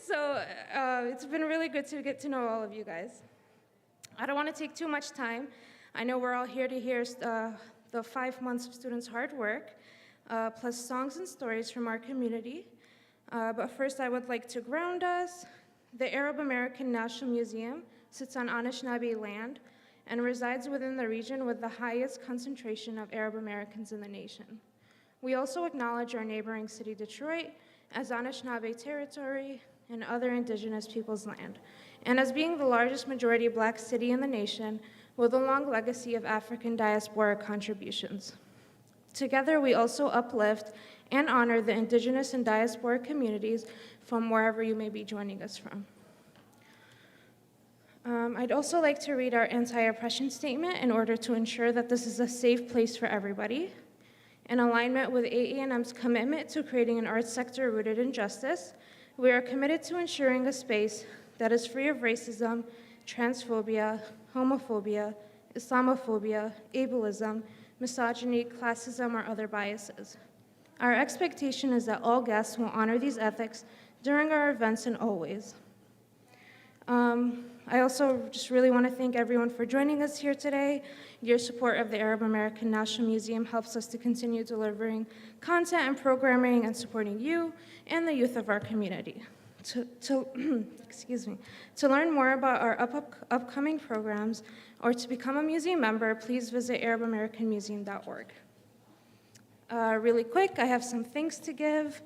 So it's been really good to get to know all of you guys. I don't want to take too much time. I know we're all here to hear the 5 months of students' hard work, plus songs and stories from our community. But first, I would like to ground us. The Arab American National Museum sits on Anishinaabe land and resides within the region with the highest concentration of Arab Americans in the nation. We also acknowledge our neighboring city, Detroit, as Anishinaabe territory and other indigenous peoples' land, and as being the largest majority Black city in the nation with a long legacy of African diaspora contributions. Together, we also uplift and honor the indigenous and diaspora communities from wherever you may be joining us from. I'd also like to read our anti-oppression statement in order to ensure that this is a safe place for everybody. In alignment with AANM's commitment to creating an arts sector rooted in justice, we are committed to ensuring a space that is free of racism, transphobia, homophobia, Islamophobia, ableism, misogyny, classism, or other biases. Our expectation is that all guests will honor these ethics during our events and always. I also just really want to thank everyone for joining us here today. Your support of the Arab American National Museum helps us to continue delivering content and programming and supporting you and the youth of our community. Excuse me. To learn more about our upcoming programs or to become a museum member, please visit arabamericanmuseum.org. Really quick, I have some thanks to give.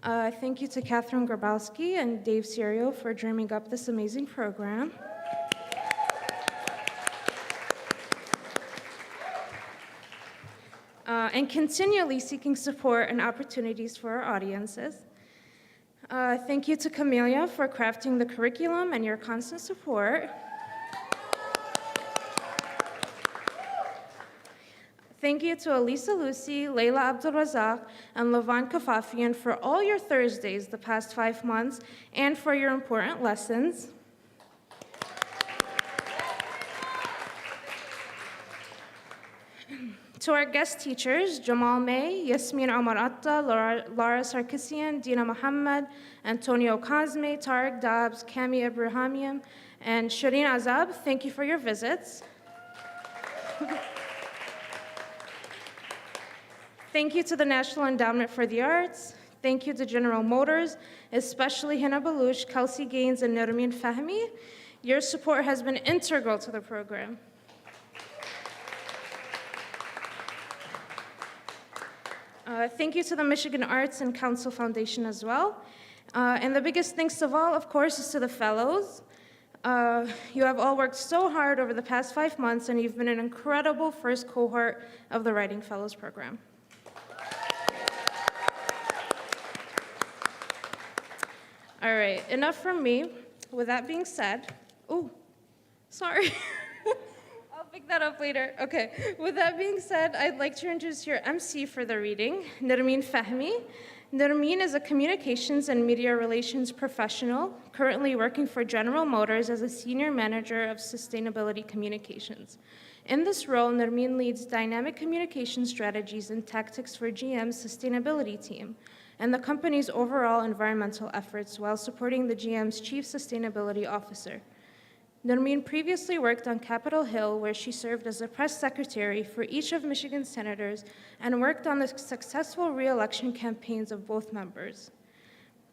Thank you to Catherine Grabowski and Dave Serio for dreaming up this amazing program. And continually seeking support and opportunities for our audiences. Thank you to Camellia for crafting the curriculum and your constant support. Thank you to Elise, Elusi, Leila Abdulrazak, and Lavan Kafafian for all your Thursdays the past 5 months and for your important lessons. To our guest teachers, Jamal May, Yasmin Omar Atta, Lara Sarkisian, Dina Muhammad, Antonio Cosme, Tariq Dobbs, Cami Ibrahimian, and Shireen Azab, thank you for your visits. Thank you to the National Endowment for the Arts. Thank you to General Motors, especially Hina Baluch, Kelsey Gaines, and Nermin Fahmi. Your support has been integral to the program. Thank you to the Michigan Arts and Council Foundation as well. And the biggest thanks of all, of course, is to the fellows. You have all worked so hard over the past 5 months, and you've been an incredible first cohort of the Writing Fellows program. All right, enough from me. With that being said, oh, sorry. I'll pick that up later. Okay, with that being said, I'd like to introduce your MC for the reading, Nermin Fahmi. Nermin is a communications and media relations professional, currently working for General Motors as a senior manager of sustainability communications. In this role, Nermin leads dynamic communication strategies and tactics for GM's sustainability team and the company's overall environmental efforts while supporting the GM's chief sustainability officer. Nermin previously worked on Capitol Hill, where she served as a press secretary for each of Michigan's senators and worked on the successful re-election campaigns of both members.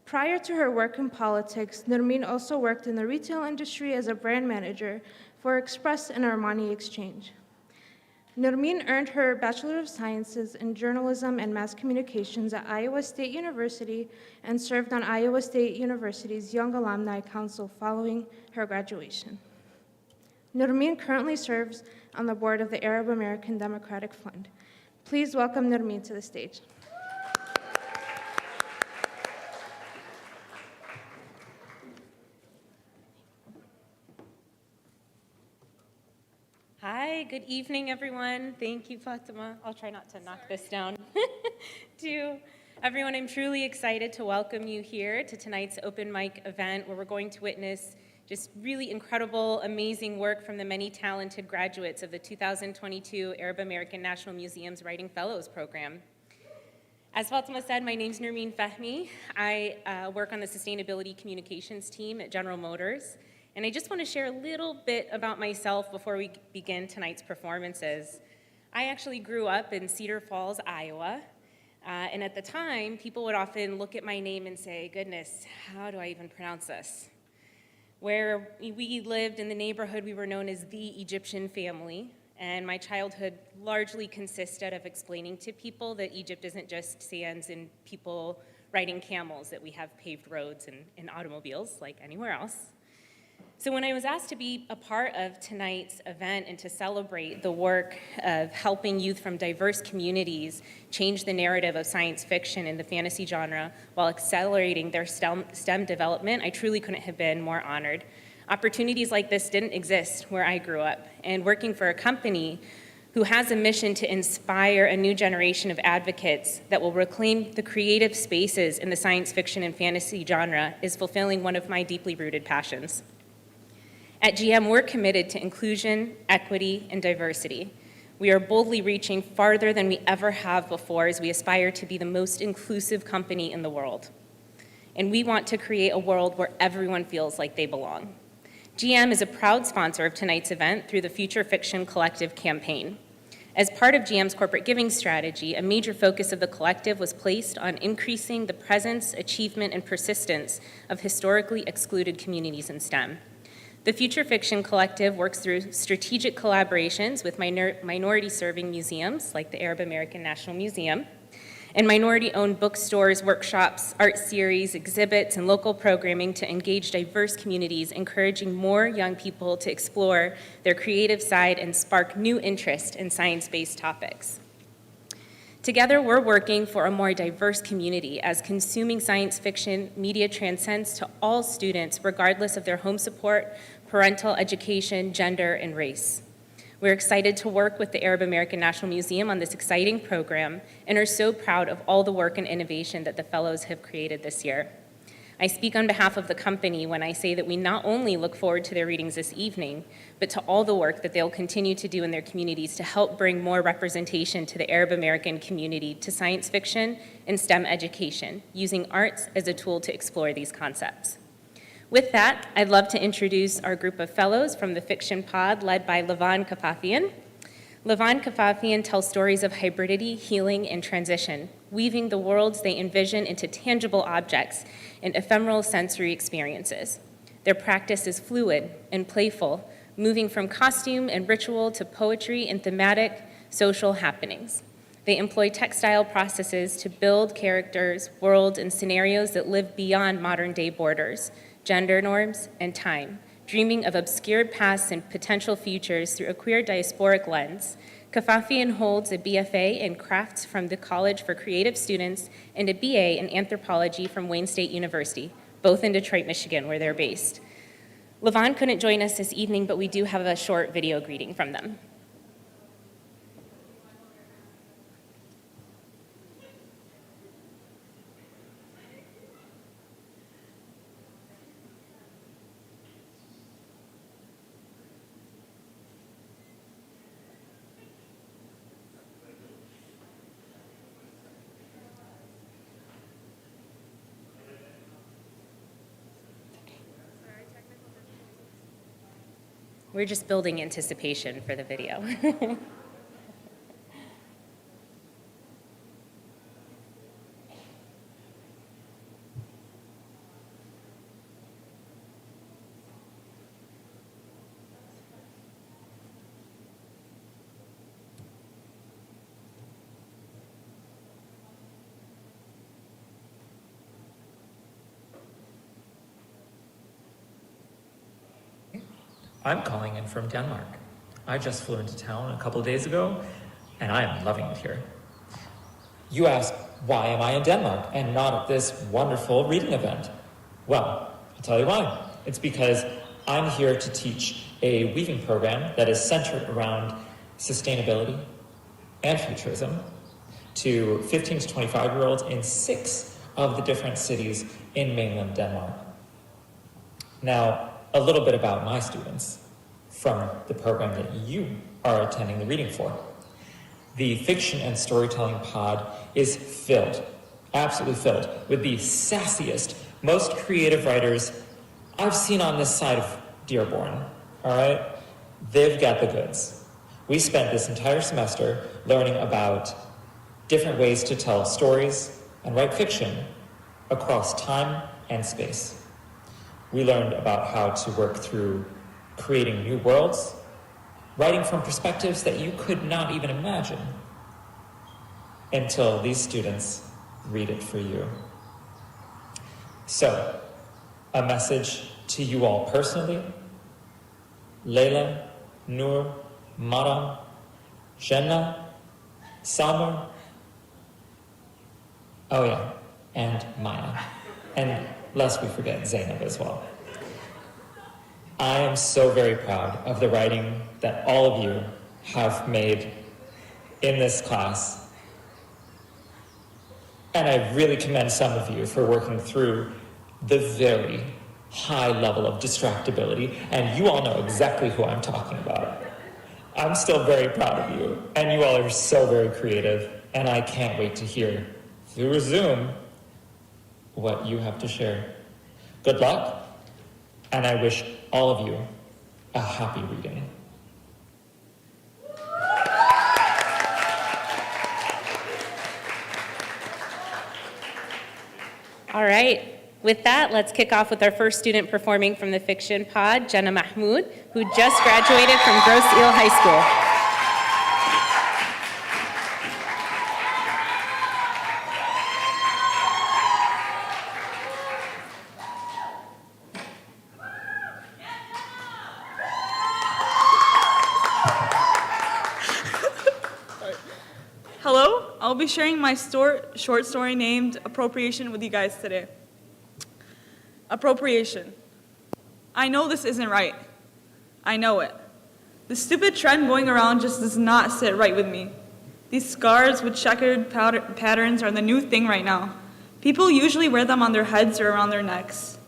Prior to her work in politics, Nermin also worked in the retail industry as a brand manager for Express and Armani Exchange. Nermin earned her Bachelor of Sciences in Journalism and Mass Communications at Iowa State University and served on Iowa State University's Young Alumni Council following her graduation. Nermin currently serves on the board of the Arab American Democratic Fund. Please welcome Nermin to the stage. Hi, good evening, everyone. Thank you, Fatima. I'll try not to knock this down. To everyone, I'm truly excited to welcome you here to tonight's open mic event where we're going to witness just really incredible, amazing work from the many talented graduates of the 2022 Arab American National Museum's Writing Fellows program. As Fatima said, my name's Nermeen Fahmy. I work on the Sustainability Communications team at General Motors. And I just want to share a little bit about myself before we begin tonight's performances. I actually grew up in Cedar Falls, Iowa. And at the time, people would often look at my name and say, goodness, how do I even pronounce this? Where we lived in the neighborhood, we were known as the Egyptian family. And my childhood largely consisted of explaining to people that Egypt isn't just sands and people riding camels, that we have paved roads and automobiles like anywhere else. So when I was asked to be a part of tonight's event and to celebrate the work of helping youth from diverse communities change the narrative of science fiction and the fantasy genre while accelerating their STEM development, I truly couldn't have been more honored. Opportunities like this didn't exist where I grew up, and working for a company who has a mission to inspire a new generation of advocates that will reclaim the creative spaces in the science fiction and fantasy genre is fulfilling one of my deeply rooted passions. At GM, we're committed to inclusion, equity, and diversity. We are boldly reaching farther than we ever have before as we aspire to be the most inclusive company in the world. And we want to create a world where everyone feels like they belong. GM is a proud sponsor of tonight's event through the Future Fiction Collective campaign. As part of GM's corporate giving strategy, a major focus of the collective was placed on increasing the presence, achievement, and persistence of historically excluded communities in STEM. The Future Fiction Collective works through strategic collaborations with minority-serving museums, like the Arab American National Museum, and minority-owned bookstores, workshops, art series, exhibits, and local programming to engage diverse communities, encouraging more young people to explore their creative side and spark new interest in science-based topics. Together, we're working for a more diverse community as consuming science fiction media transcends to all students, regardless of their home support, parental education, gender, and race. We're excited to work with the Arab American National Museum on this exciting program and are so proud of all the work and innovation that the fellows have created this year. I speak on behalf of the company when I say that we not only look forward to their readings this evening, but to all the work that they'll continue to do in their communities to help bring more representation to the Arab American community to science fiction and STEM education, using arts as a tool to explore these concepts. With that, I'd love to introduce our group of fellows from the Fiction Pod, led by Levan Kafafian. Levan Kafafian tells stories of hybridity, healing, and transition, weaving the worlds they envision into tangible objects and ephemeral sensory experiences. Their practice is fluid and playful, moving from costume and ritual to poetry and thematic social happenings. They employ textile processes to build characters, worlds, and scenarios that live beyond modern-day borders, gender norms, and time, dreaming of obscured pasts and potential futures through a queer diasporic lens. Kafafian holds a BFA in crafts from the College for Creative Students and a BA in anthropology from Wayne State University, both in Detroit, Michigan, where they're based. Levan couldn't join us this evening, but we do have a short video greeting from them. We're just building anticipation for the video. I'm calling in from Denmark. I just flew into town a couple of days ago, and I am loving it here. You ask, why am I in Denmark and not at this wonderful reading event? Well, I'll tell you why. It's because I'm here to teach a weaving program that is centered around sustainability and futurism to 15 to 25-year-olds in 6 of the different cities in mainland Denmark. Now, a little bit about my students from the program that you are attending the reading for. The fiction and storytelling pod is filled, absolutely filled, with the sassiest, most creative writers I've seen on this side of Dearborn, all right? They've got the goods. We spent this entire semester learning about different ways to tell stories and write fiction across time and space. We learned about how to work through creating new worlds, writing from perspectives that you could not even imagine, until these students read it for you. So, a message to you all personally: Layla, Noor, Maram, Jenna, Samar, oh yeah, and Maya. And lest we forget Zainab as well. I am so very proud of the writing that all of you have made in this class. And I really commend some of you for working through the very high level of distractibility, and you all know exactly who I'm talking about. I'm still very proud of you, and you all are so very creative, and I can't wait to hear through Zoom what you have to share. Good luck, and I wish all of you a happy reading. All right. With that, let's kick off with our first student performing from the fiction pod, Lina Mahmoud, who just graduated from Grosse Ile High School. Hello, I'll be sharing my short story named Appropriation with you guys today. Appropriation. I know this isn't right. I know it. The stupid trend going around just does not sit right with me. These scarves with checkered patterns are the new thing right now. People usually wear them on their heads or around their necks.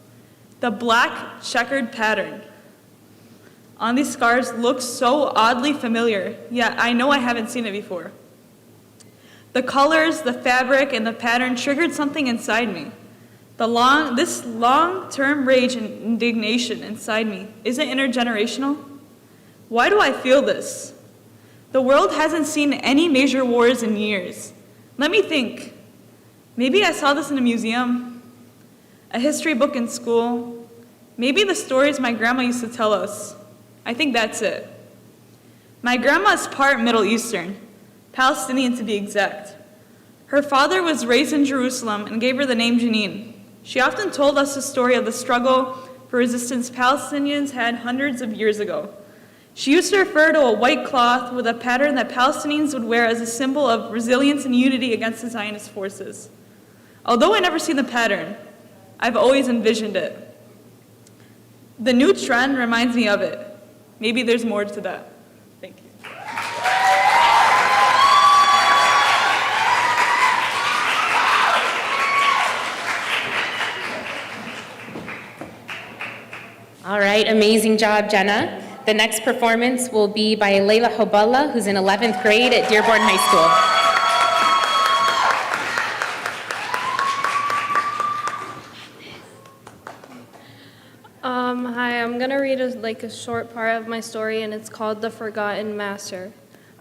The black checkered pattern on these scarves looks so oddly familiar, yet I know I haven't seen it before. The colors, the fabric, and the pattern triggered something inside me. This long-term rage and indignation inside me, is it intergenerational? Why do I feel this? The world hasn't seen any major wars in years. Let me think. Maybe I saw this in a museum, a history book in school, maybe the stories my grandma used to tell us. I think that's it. My grandma is part Middle Eastern, Palestinian to be exact. Her father was raised in Jerusalem and gave her the name Jenin. She often told us the story of the struggle for resistance Palestinians had hundreds of years ago. She used to refer to a white cloth with a pattern that Palestinians would wear as a symbol of resilience and unity against the Zionist forces. Although I never seen the pattern, I've always envisioned it. The new trend reminds me of it. Maybe there's more to that. Thank you. All right, amazing job, Jenna. The next performance will be by Layla Hoballa, who's in 11th grade at Dearborn High School. Hi, I'm gonna read a short part of my story, and it's called The Forgotten Master.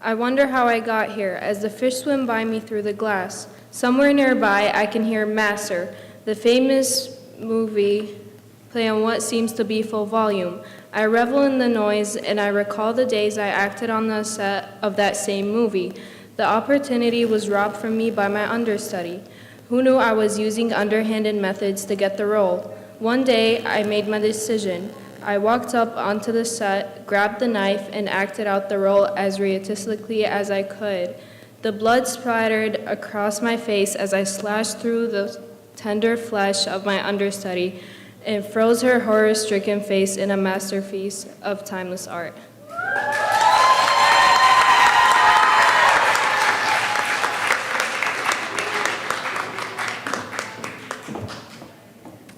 I wonder how I got here, as the fish swim by me through the glass. Somewhere nearby, I can hear Master, the famous movie, play on what seems to be full volume. I revel in the noise, and I recall the days I acted on the set of that same movie. The opportunity was robbed from me by my understudy, who knew I was using underhanded methods to get the role. One day, I made my decision. I walked up onto the set, grabbed the knife, and acted out the role as realistically as I could. The blood splattered across my face as I slashed through the tender flesh of my understudy and froze her horror-stricken face in a masterpiece of timeless art.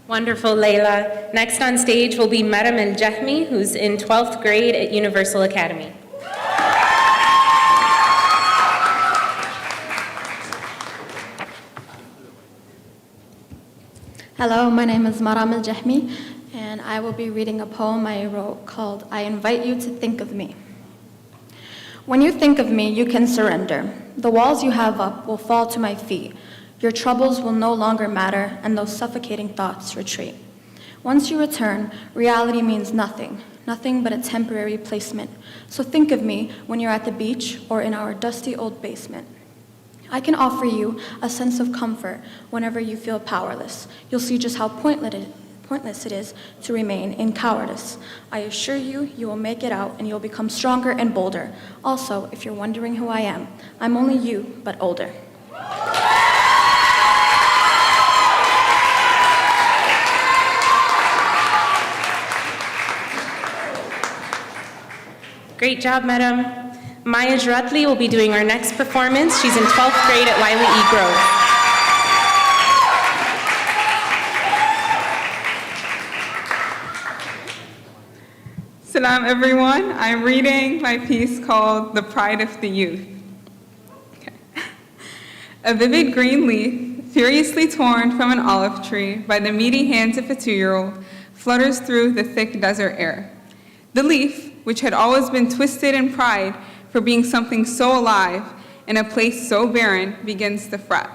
Wonderful, Layla. Next on stage will be Maram El-Jahmi, who's in 12th grade at Universal Academy. Hello, my name is Maram Al-Jahmi, and I will be reading a poem I wrote called I Invite You to Think of Me. When you think of me, you can surrender. The walls you have up will fall to my feet. Your troubles will no longer matter, and those suffocating thoughts retreat. Once you return, reality means nothing, nothing but a temporary placement. So think of me when you're at the beach or in our dusty old basement. I can offer you a sense of comfort whenever you feel powerless. You'll see just how pointless it is to remain in cowardice. I assure you, you will make it out and you'll become stronger and bolder. Also, if you're wondering who I am, I'm only you, but older. Great job, madam. Maya Jaratli will be doing our next performance. She's in 12th grade at Wiley E. Grove. Salam, everyone. I'm reading my piece called The Pride of the Youth. Okay. A vivid green leaf, furiously torn from an olive tree by the meaty hands of a 2-year-old, flutters through the thick desert air. The leaf, which had always been twisted in pride for being something so alive in a place so barren, begins to fret.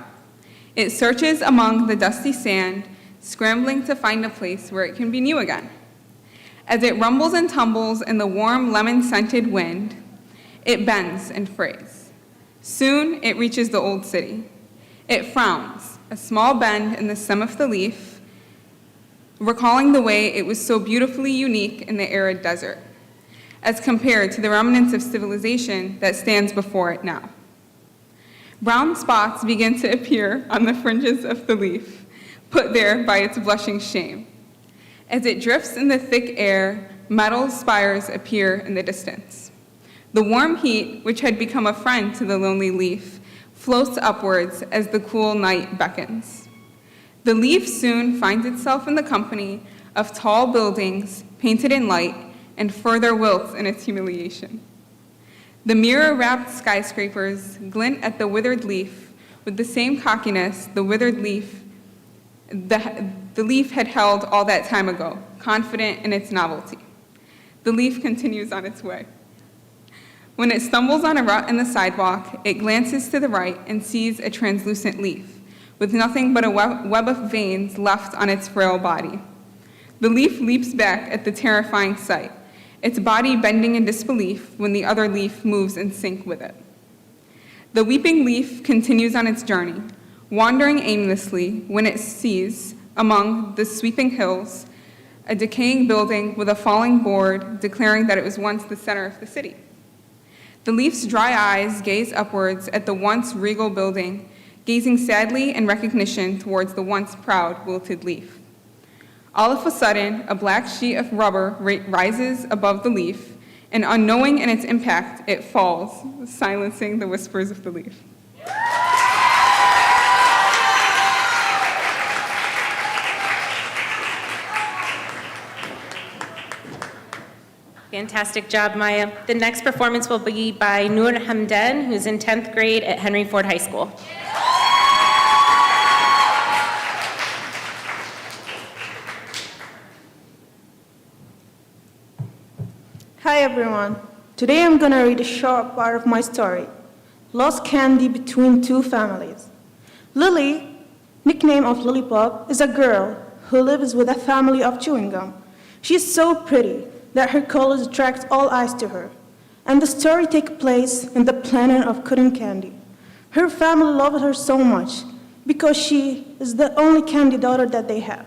It searches among the dusty sand, scrambling to find a place where it can be new again. As it rumbles and tumbles in the warm lemon-scented wind, it bends and frays. Soon it reaches the old city. It frowns, a small bend in the stem of the leaf, recalling the way it was so beautifully unique in the arid desert, as compared to the remnants of civilization that stands before it now. Brown spots begin to appear on the fringes of the leaf, put there by its blushing shame. As it drifts in the thick air, metal spires appear in the distance. The warm heat, which had become a friend to the lonely leaf, floats upwards as the cool night beckons. The leaf soon finds itself in the company of tall buildings painted in light, and further wilts in its humiliation. The mirror-wrapped skyscrapers glint at the withered leaf with the same cockiness the leaf had held all that time ago, confident in its novelty. The leaf continues on its way. When it stumbles on a rut in the sidewalk, it glances to the right and sees a translucent leaf, with nothing but a web of veins left on its frail body. The leaf leaps back at the terrifying sight, its body bending in disbelief when the other leaf moves in sync with it. The weeping leaf continues on its journey, wandering aimlessly when it sees, among the sweeping hills, a decaying building with a falling board declaring that it was once the center of the city. The leaf's dry eyes gaze upwards at the once regal building, gazing sadly in recognition towards the once proud wilted leaf. All of a sudden, a black sheet of rubber rises above the leaf, and unknowing in its impact, it falls, silencing the whispers of the leaf. Fantastic job, Maya. The next performance will be by Noor Hamdan, who's in 10th grade at Henry Ford High School. Hi everyone. Today I'm gonna read a short part of my story, Lost Candy Between Two Families. Lily, nickname of Lollipop, is a girl who lives with a family of chewing gum. She's so pretty that her colors attract all eyes to her. And the story takes place in the planet of cotton candy. Her family loves her so much because she is the only candy daughter that they have.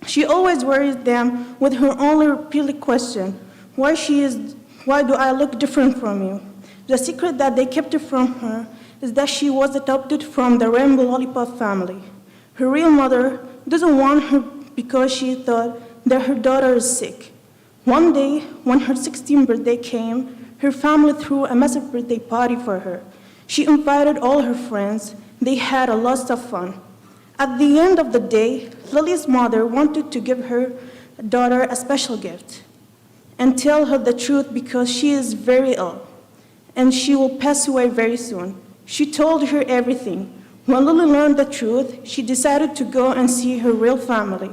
She always worries them with her only repeated question, why do I look different from you? The secret that they kept from her is that she was adopted from the Rainbow Lollipop family. Her real mother doesn't want her because she thought that her daughter is sick. One day, when her 16th birthday came, her family threw a massive birthday party for her. She invited all her friends. They had a lot of fun. At the end of the day, Lily's mother wanted to give her daughter a special gift and tell her the truth because she is very ill and she will pass away very soon. She told her everything, When Lily learned the truth, she decided to go and see her real family,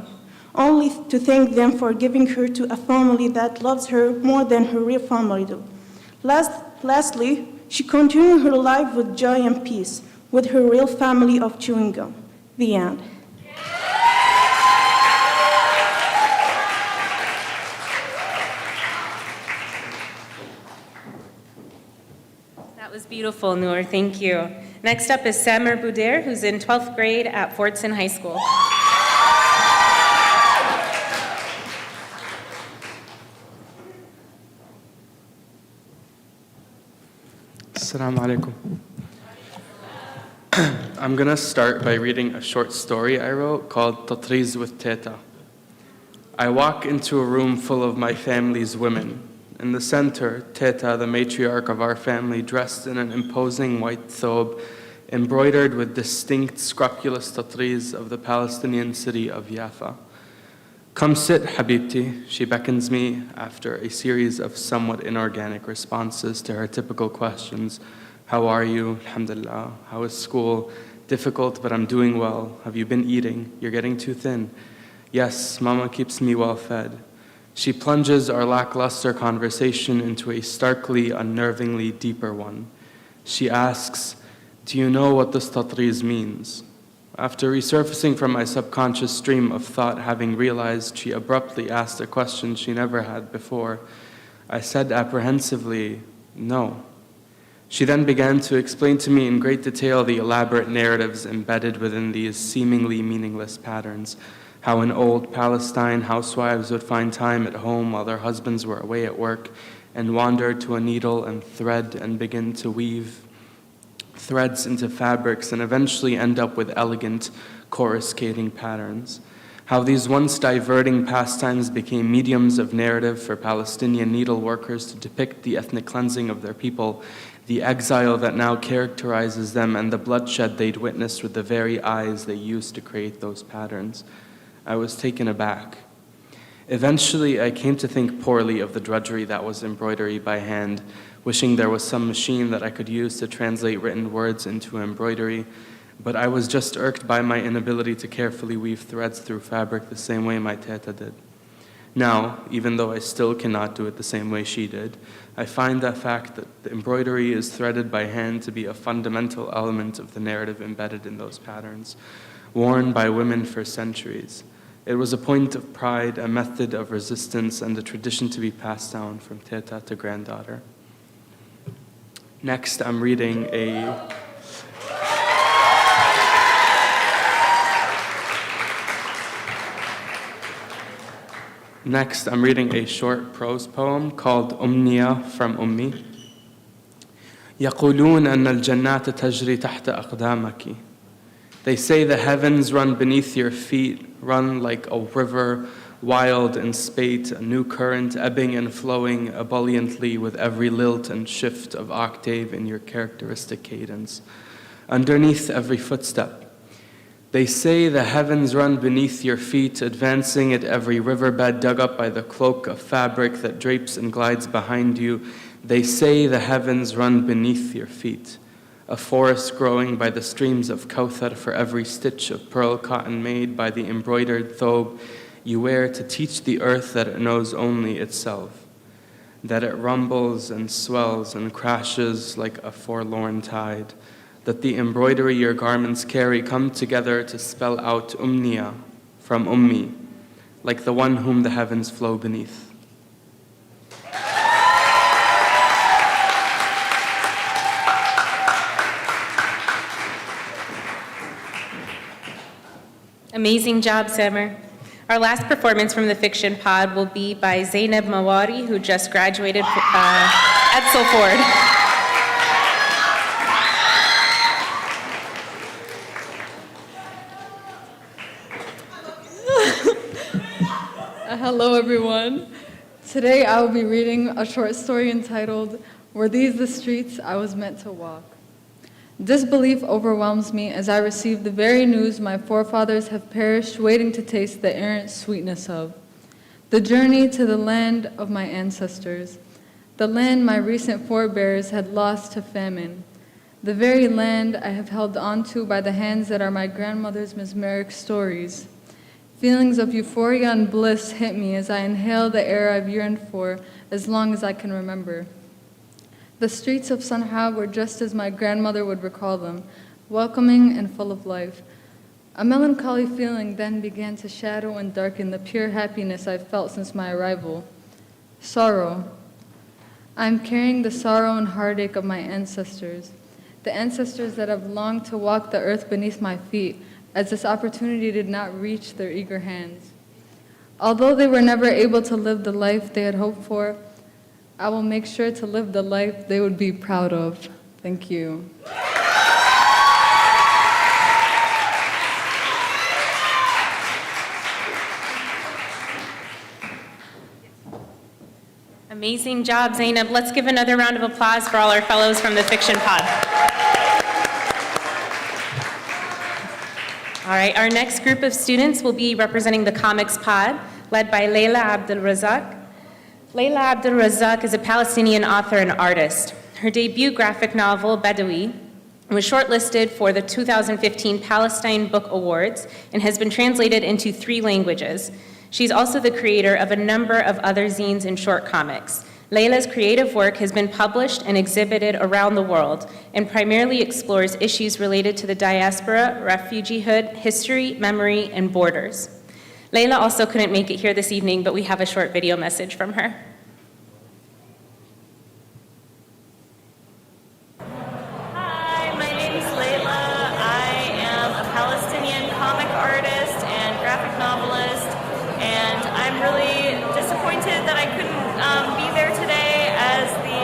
only to thank them for giving her to a family that loves her more than her real family do. Lastly, she continued her life with joy and peace with her real family of chewing gum. The end. That was beautiful, Noor. Thank you. Next up is Samer Boudair, who's in 12th grade at Fordson High School. Assalamu alaikum. I'm going to start by reading a short story I wrote called Tatriz with Teta. I walk into a room full of my family's women. In the center, Teta, the matriarch of our family, dressed in an imposing white thobe, embroidered with distinct, scrupulous tatriz of the Palestinian city of Jaffa. Come sit, Habibti, she beckons me after a series of somewhat inorganic responses to her typical questions. How are you? Alhamdulillah. How is school? Difficult, but I'm doing well. Have you been eating? You're getting too thin. Yes, Mama keeps me well fed. She plunges our lackluster conversation into a starkly, unnervingly deeper one. She asks, do you know what this tatriz means? After resurfacing from my subconscious stream of thought, having realized she abruptly asked a question she never had before, I said apprehensively, no. She then began to explain to me in great detail the elaborate narratives embedded within these seemingly meaningless patterns, how in old Palestine, housewives would find time at home while their husbands were away at work and wander to a needle and thread and begin to weave threads into fabrics and eventually end up with elegant, coruscating patterns. How these once diverting pastimes became mediums of narrative for Palestinian needle workers to depict the ethnic cleansing of their people, the exile that now characterizes them, and the bloodshed they'd witnessed with the very eyes they used to create those patterns. I was taken aback. Eventually, I came to think poorly of the drudgery that was embroidery by hand, wishing there was some machine that I could use to translate written words into embroidery, but I was just irked by my inability to carefully weave threads through fabric the same way my teta did. Now, even though I still cannot do it the same way she did, I find the fact that the embroidery is threaded by hand to be a fundamental element of the narrative embedded in those patterns, worn by women for centuries. It was a point of pride, a method of resistance, and a tradition to be passed down from teta to granddaughter. Next, I'm reading a short prose poem called Umniya from Ummi. يقولون أن الجنات تجري تحت أقدامك. They say the heavens run beneath your feet, run like a river, wild and spate, a new current ebbing and flowing ebulliently with every lilt and shift of octave in your characteristic cadence, underneath every footstep. They say the heavens run beneath your feet, advancing at every riverbed dug up by the cloak of fabric that drapes and glides behind you. They say the heavens run beneath your feet, a forest growing by the streams of Kawthar for every stitch of pearl cotton made by the embroidered thobe you wear to teach the earth that it knows only itself, that it rumbles and swells and crashes like a forlorn tide, that the embroidery your garments carry come together to spell out Umniya from Ummi, like the one whom the heavens flow beneath. Amazing job, Samer. Our last performance from the fiction pod will be by Zainab Mawari, who just graduated at Ford. Hello, everyone. Today I will be reading a short story entitled, Were These the Streets I Was Meant to Walk? Disbelief overwhelms me as I receive the very news my forefathers have perished waiting to taste the errant sweetness of. The journey to the land of my ancestors, the land my recent forebears had lost to famine. the very land I have held onto by the hands that are my grandmother's mesmeric stories. Feelings of euphoria and bliss hit me as I inhale the air I've yearned for as long as I can remember. The streets of Sana'a were just as my grandmother would recall them, welcoming and full of life. A melancholy feeling then began to shadow and darken the pure happiness I've felt since my arrival. Sorrow. I am carrying the sorrow and heartache of my ancestors, the ancestors that have longed to walk the earth beneath my feet, as this opportunity did not reach their eager hands. Although they were never able to live the life they had hoped for, I will make sure to live the life they would be proud of. Thank you. Amazing job, Zainab. Let's give another round of applause for all our fellows from the Fiction Pod. All right, our next group of students will be representing the Comics Pod, led by Leila Abdelrazak. Leila Abdelrazak is a Palestinian author and artist. Her debut graphic novel, Badawi, was shortlisted for the 2015 Palestine Book Awards and has been translated into 3 languages. She's also the creator of a number of other zines and short comics. Leila's creative work has been published and exhibited around the world and primarily explores issues related to the diaspora, refugeehood, history, memory, and borders. Leila also couldn't make it here this evening, but we have a short video message from her. Hi, my name is Leila. I am a Palestinian comic artist and graphic novelist, and I'm really disappointed that I couldn't be there today as the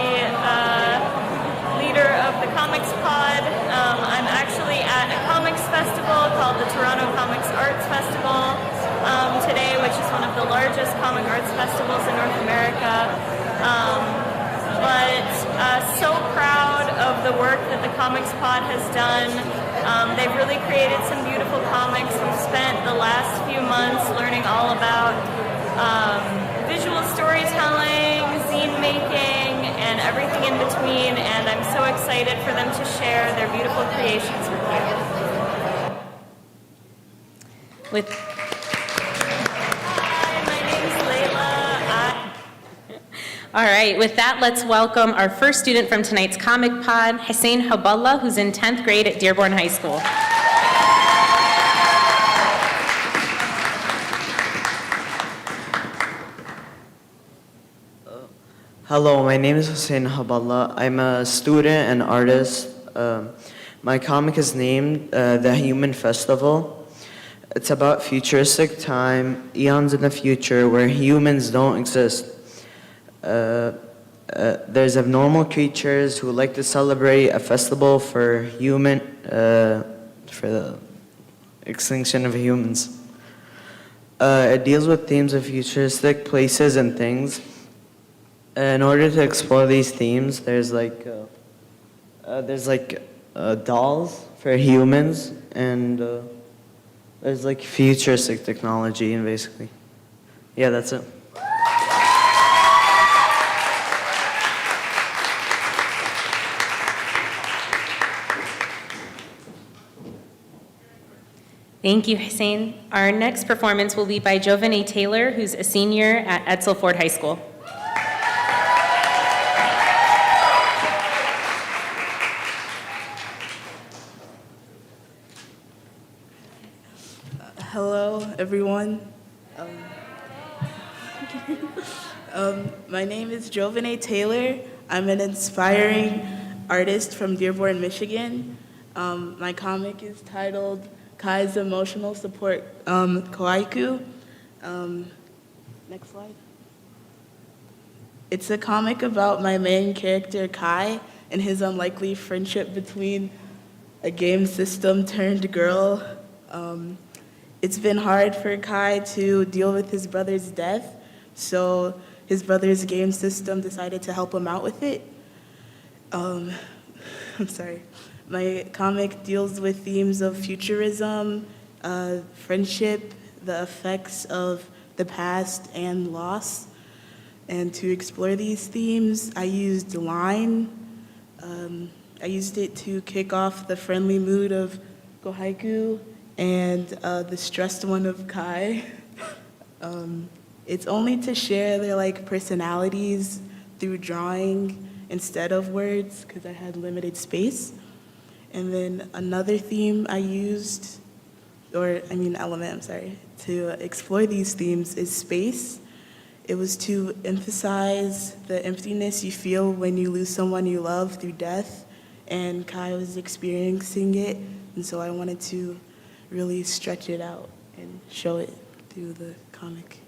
leader of the Comics Pod. I'm actually at a comics festival called the Toronto Comics Arts Festival today, which is one of the largest comic arts festivals in North America. But so proud of the work that the Comics Pod has done. They've really created some beautiful comics. We've spent the last few months learning all about visual storytelling, zine making, and everything in between, and I'm so excited for them to share their beautiful creations with you. Hi, my name's Leila. All right, with that, let's welcome our first student from tonight's Comic Pod, Hussein Haballah, who's in 10th grade at Dearborn High School. Hello, my name is Hussein Haballah. I'm a student and artist. My comic is named The Human Festival. It's about futuristic time, eons in the future, where humans don't exist. There's abnormal creatures who like to celebrate a festival for the extinction of humans. It deals with themes of futuristic places and things. In order to explore these themes, there's dolls for humans, and there's like futuristic technology, and basically, yeah, that's it. Thank you, Hussein. Our next performance will be by Jovene Taylor, who's a senior at Edsel Ford High School. Hello, everyone. My name is Jovene Taylor. I'm an inspiring artist from Dearborn, Michigan. My comic is titled Kai's Emotional Support Koaiku. Next slide. It's a comic about my main character, Kai, and his unlikely friendship between a game system turned girl. It's been hard for Kai to deal with his brother's death, so his brother's game system decided to help him out with it. I'm sorry. My comic deals with themes of futurism, friendship, the effects of the past and loss. And to explore these themes, I used line, I used it to kick off the friendly mood of Gohaiku and the stressed one of Kai. It's only to share their like personalities through drawing instead of words because I had limited space. And then another theme I used, element, I'm sorry, to explore these themes is space. It was to emphasize the emptiness you feel when you lose someone you love through death, and Kai was experiencing it, and so I wanted to really stretch it out and show it through the comic.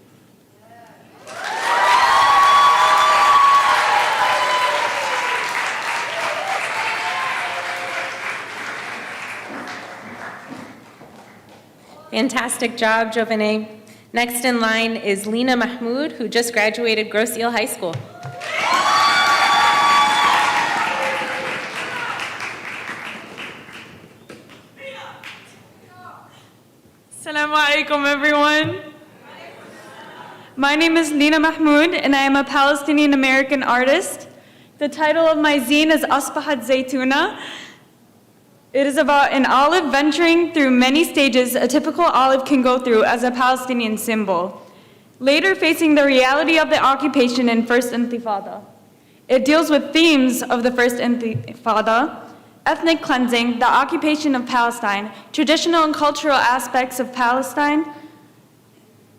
Fantastic job, Jovene. Next in line is Lina Mahmoud, who just graduated Grosse Ile High School. Assalamu alaikum, everyone. My name is Lina Mahmoud, and I am a Palestinian American artist. The title of my zine is Asbahat Zaytuna. It is about an olive venturing through many stages a typical olive can go through as a Palestinian symbol, later facing the reality of the occupation in First Intifada. It deals with themes of the First Intifada, ethnic cleansing, the occupation of Palestine, traditional and cultural aspects of Palestine,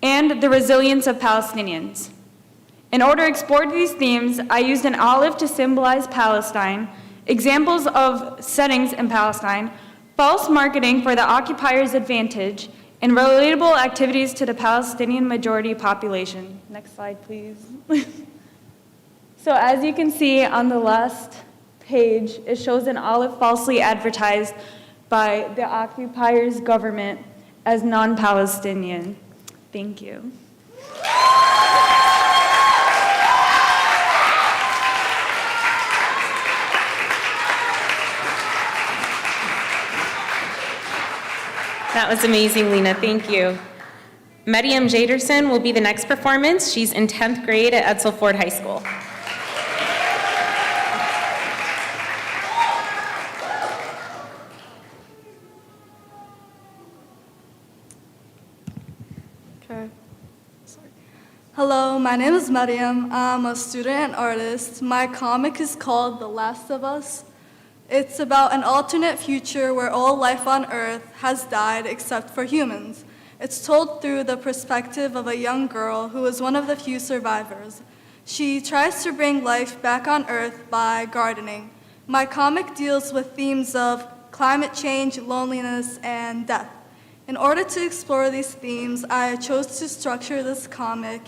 and the resilience of Palestinians. In order to explore these themes, I used an olive to symbolize Palestine, examples of settings in Palestine, false marketing for the occupier's advantage, and relatable activities to the Palestinian majority population. Next slide, please. So as you can see on the last page, it shows an olive falsely advertised by the occupier's government as non-Palestinian. Thank you. That was amazing, Lina. Thank you. Maryam Jaderson will be the next performance. She's in 10th grade at Edsel Ford High School. Okay. Hello, my name is Maryam. I'm a student and artist. My comic is called The Last of Us. It's about an alternate future where all life on Earth has died except for humans. It's told through the perspective of a young girl who is one of the few survivors. She tries to bring life back on Earth by gardening. My comic deals with themes of climate change, loneliness, and death. In order to explore these themes, I chose to structure this comic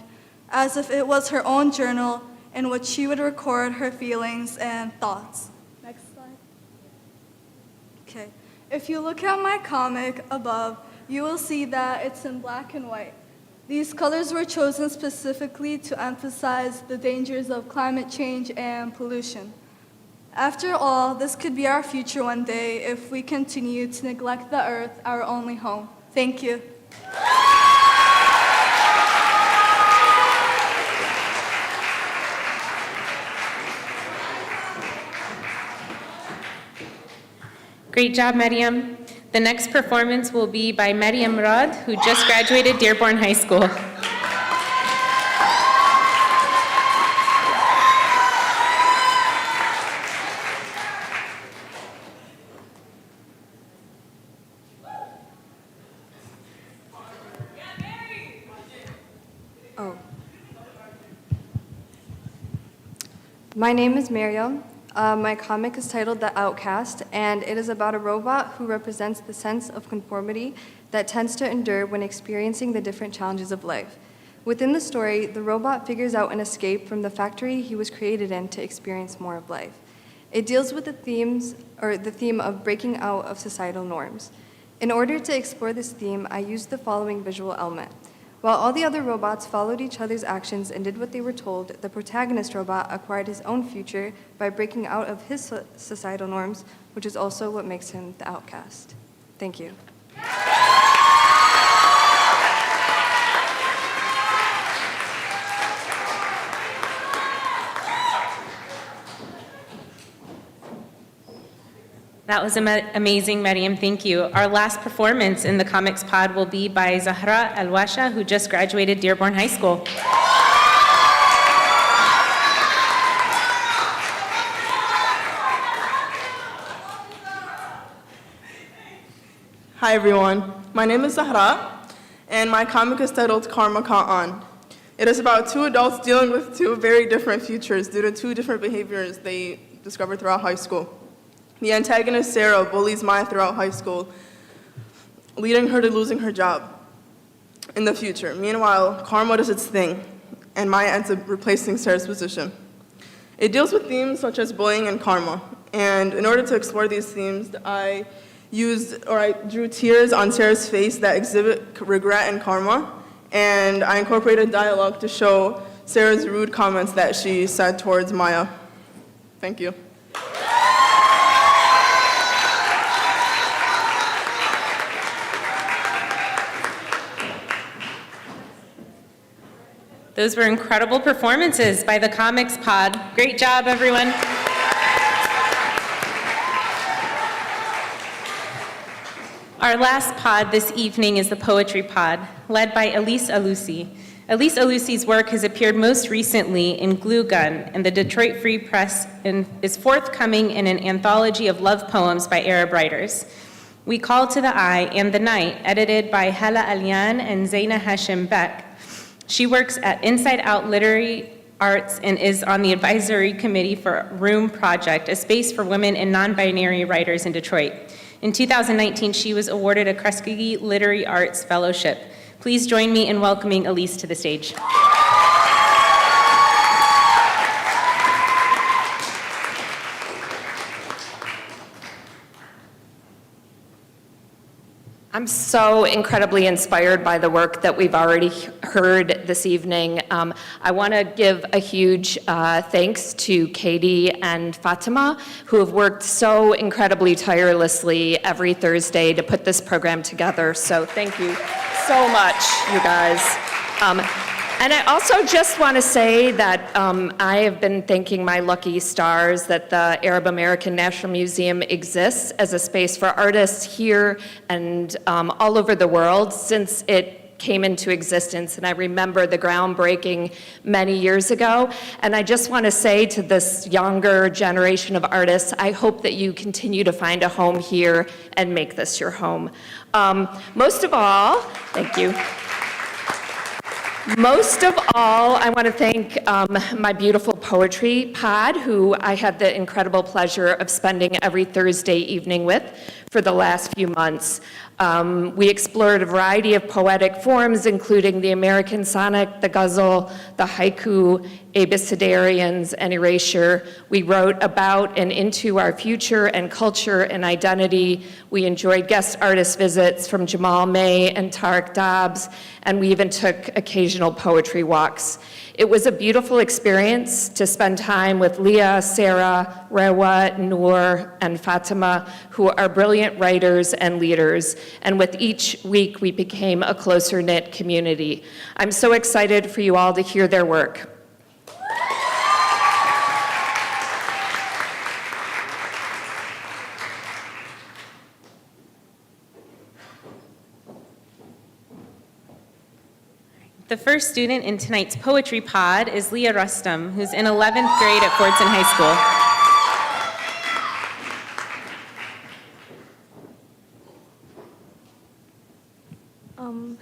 as if it was her own journal in which she would record her feelings and thoughts. Next slide. Okay, if you look at my comic above, you will see that it's in black and white. These colors were chosen specifically to emphasize the dangers of climate change and pollution. After all, this could be our future one day if we continue to neglect the Earth, our only home. Thank you. Great job, Maryam. The next performance will be by Maryam Rad, who just graduated Dearborn High School. My name is Miriam. My comic is titled The Outcast, and it is about a robot who represents the sense of conformity that tends to endure when experiencing the different challenges of life. Within the story, the robot figures out an escape from the factory he was created in to experience more of life. It deals with the theme of breaking out of societal norms. In order to explore this theme, I used the following visual element. While all the other robots followed each other's actions and did what they were told, the protagonist robot acquired his own future by breaking out of his societal norms, which is also what makes him the outcast. Thank you. That was amazing, Mariam. Thank you. Our last performance in the Comics Pod will be by Zahra Alwasha, who just graduated Dearborn High School. Hi everyone, my name is Zahra, and my comic is titled Karma Caught On. It is about two adults dealing with two very different futures due to two different behaviors they discovered throughout high school. The antagonist, Sarah, bullies Maya throughout high school, leading her to losing her job in the future. Meanwhile, karma does its thing, and Maya ends up replacing Sarah's position. It deals with themes such as bullying and karma, and in order to explore these themes, I drew tears on Sarah's face that exhibit regret and karma, and I incorporated dialogue to show Sarah's rude comments that she said towards Maya. Thank you. Those were incredible performances by the Comics Pod. Great job, everyone. Our last pod this evening is the Poetry Pod, led by Elise Elusi. Elise Elusi's work has appeared most recently in Glue Gun and the Detroit Free Press and is forthcoming in an anthology of love poems by Arab writers. We Call to the Eye and the Night, edited by Hala Alian and Zaina Hashem Beck. She works at Inside Out Literary Arts and is on the advisory committee for Room Project, a space for women and non-binary writers in Detroit. In 2019, she was awarded a Kresge Literary Arts Fellowship. Please join me in welcoming Elise to the stage. I'm so incredibly inspired by the work that we've already heard this evening. I want to give a huge thanks to Katie and Fatima, who have worked so incredibly tirelessly every Thursday to put this program together. So thank you so much, you guys. And I also just want to say that I have been thanking my lucky stars that the Arab American National Museum exists as a space for artists here and all over the world since it came into existence. And I remember the groundbreaking many years ago. And I just want to say to this younger generation of artists, I hope that you continue to find a home here and make this your home. Most of all, thank you. Most of all, I want to thank my beautiful poetry pod, who I had the incredible pleasure of spending every Thursday evening with for the last few months. We explored a variety of poetic forms, including the American sonnet, the ghazal, the haiku, abecedarians, and erasure. We wrote about and into our future and culture and identity. We enjoyed guest artist visits from Jamal May and Tariq Dobbs, and we even took occasional poetry walks. It was a beautiful experience to spend time with Leah, Sarah, Rewa, Noor, and Fatima, who are brilliant writers and leaders. And with each week, we became a closer-knit community. I'm so excited for you all to hear their work. The first student in tonight's poetry pod is Leah Rustam, who's in 11th grade at Fordson High School.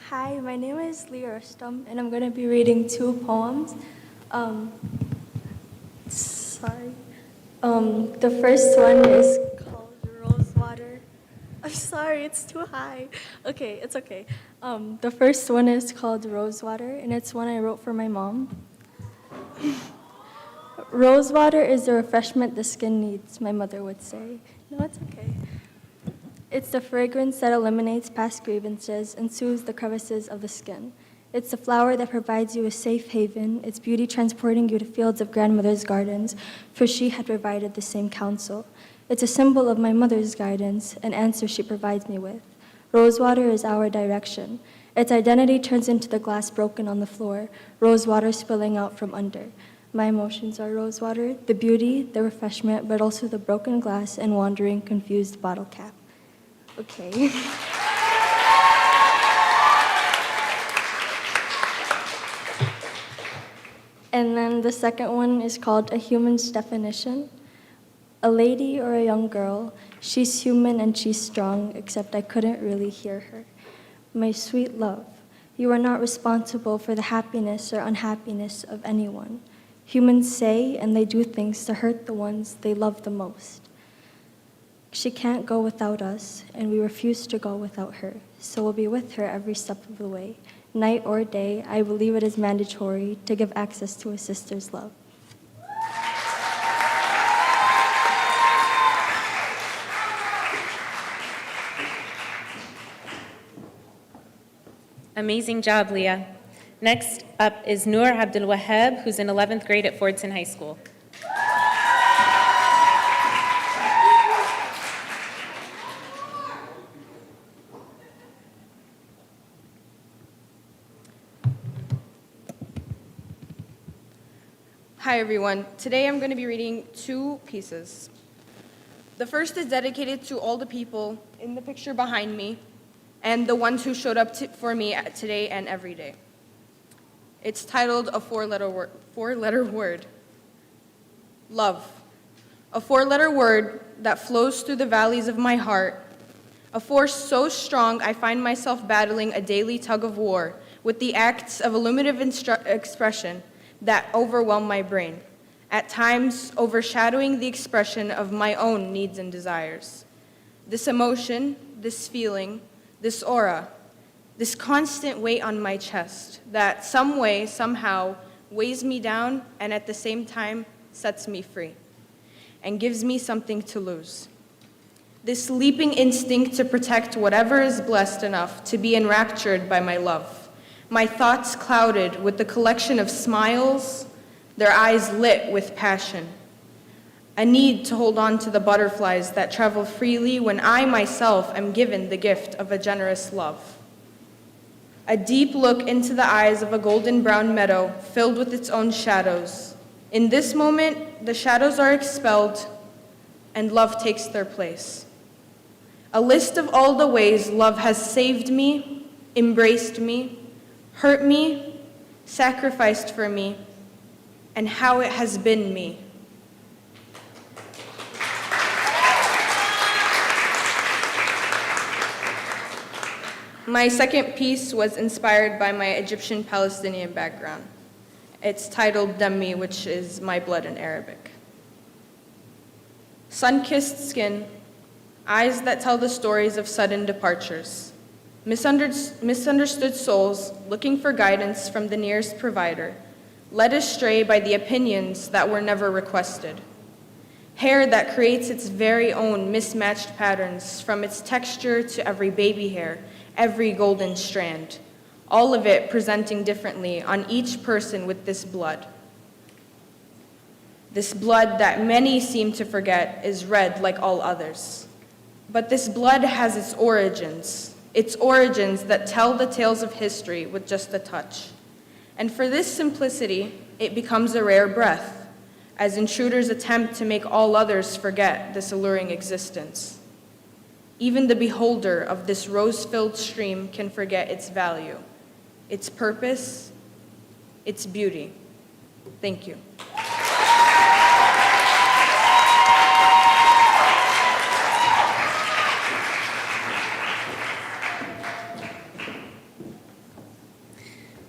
Hi, my name is Leah Rustam, and I'm going to be reading two poems. The first one is called Rosewater. I'm sorry, it's too high. Okay, it's okay. The first one is called Rosewater, and it's one I wrote for my mom. Rosewater is the refreshment the skin needs, my mother would say. No, it's okay. It's the fragrance that eliminates past grievances and soothes the crevices of the skin. It's the flower that provides you a safe haven, its beauty transporting you to fields of grandmother's gardens, for she had provided the same counsel. It's a symbol of my mother's guidance, an answer she provides me with. Rosewater is our direction. Its identity turns into the glass broken on the floor, rosewater spilling out from under. My emotions are rosewater, the beauty, the refreshment, but also the broken glass and wandering, confused bottle cap. Okay. And then the second one is called A Human's Definition. A lady or a young girl, she's human and she's strong, except I couldn't really hear her. My sweet love, you are not responsible for the happiness or unhappiness of anyone. Humans say and they do things to hurt the ones they love the most. She can't go without us, and we refuse to go without her, so we'll be with her every step of the way. Night or day, I believe it is mandatory to give access to a sister's love. Amazing job, Leah. Next up is Noor Abdul Wahab, who's in 11th grade at Fordson High School. Hi everyone. Today I'm going to be reading two pieces. The first is dedicated to all the people in the picture behind me and the ones who showed up for me today and every day. It's titled A Four-Letter Word. Love. A four-letter word that flows through the valleys of my heart. A force so strong I find myself battling a daily tug of war with the acts of illuminative expression that overwhelm my brain, at times overshadowing the expression of my own needs and desires. This emotion, this feeling, this aura, this constant weight on my chest that some way, somehow, weighs me down and at the same time sets me free and gives me something to lose. This leaping instinct to protect whatever is blessed enough to be enraptured by my love. My thoughts clouded with the collection of smiles, their eyes lit with passion. A need to hold on to the butterflies that travel freely when I myself am given the gift of a generous love. A deep look into the eyes of a golden brown meadow filled with its own shadows. In this moment, the shadows are expelled and love takes their place. A list of all the ways love has saved me, embraced me, hurt me, sacrificed for me, and how it has been me. My second piece was inspired by my Egyptian-Palestinian background. It's titled Dammi, which is my blood in Arabic. Sun-kissed skin, eyes that tell the stories of sudden departures, misunderstood souls looking for guidance from the nearest provider, led astray by the opinions that were never requested. Hair that creates its very own mismatched patterns from its texture to every baby hair, every golden strand, all of it presenting differently on each person with this blood. This blood that many seem to forget is red like all others. But this blood has its origins that tell the tales of history with just a touch. And for this simplicity, it becomes a rare breath, as intruders attempt to make all others forget this alluring existence. Even the beholder of this rose-filled stream can forget its value, its purpose, its beauty. Thank you.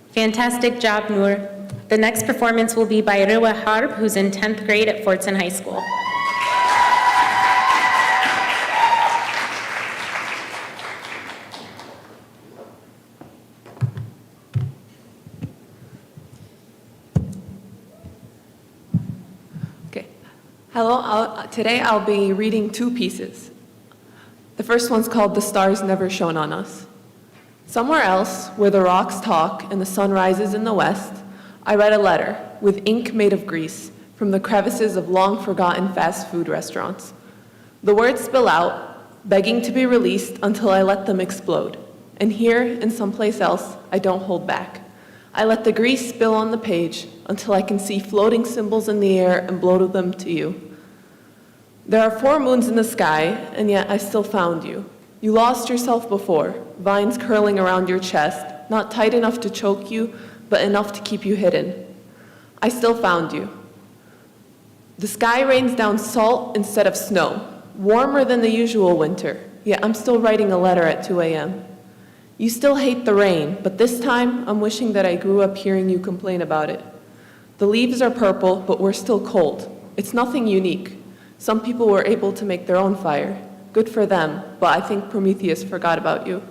Fantastic job, Noor. The next performance will be by Rewa Harb, who's in 10th grade at Fordson High School. Hello, today I'll be reading two pieces. The first one's called The Stars Never Shone on Us. Somewhere else, where the rocks talk and the sun rises in the west, I read a letter with ink made of grease from the crevices of long-forgotten fast food restaurants. The words spill out, begging to be released until I let them explode. And here, in someplace else, I don't hold back. I let the grease spill on the page until I can see floating symbols in the air and blow them to you. There are 4 moons in the sky, and yet I still found you. You lost yourself before, vines curling around your chest, not tight enough to choke you, but enough to keep you hidden. I still found you. The sky rains down salt instead of snow, warmer than the usual winter, yet I'm still writing a letter at 2 a.m. You still hate the rain, but this time I'm wishing that I grew up hearing you complain about it. The leaves are purple, but we're still cold. It's nothing unique. Some people were able to make their own fire. Good for them, but I think Prometheus forgot about you.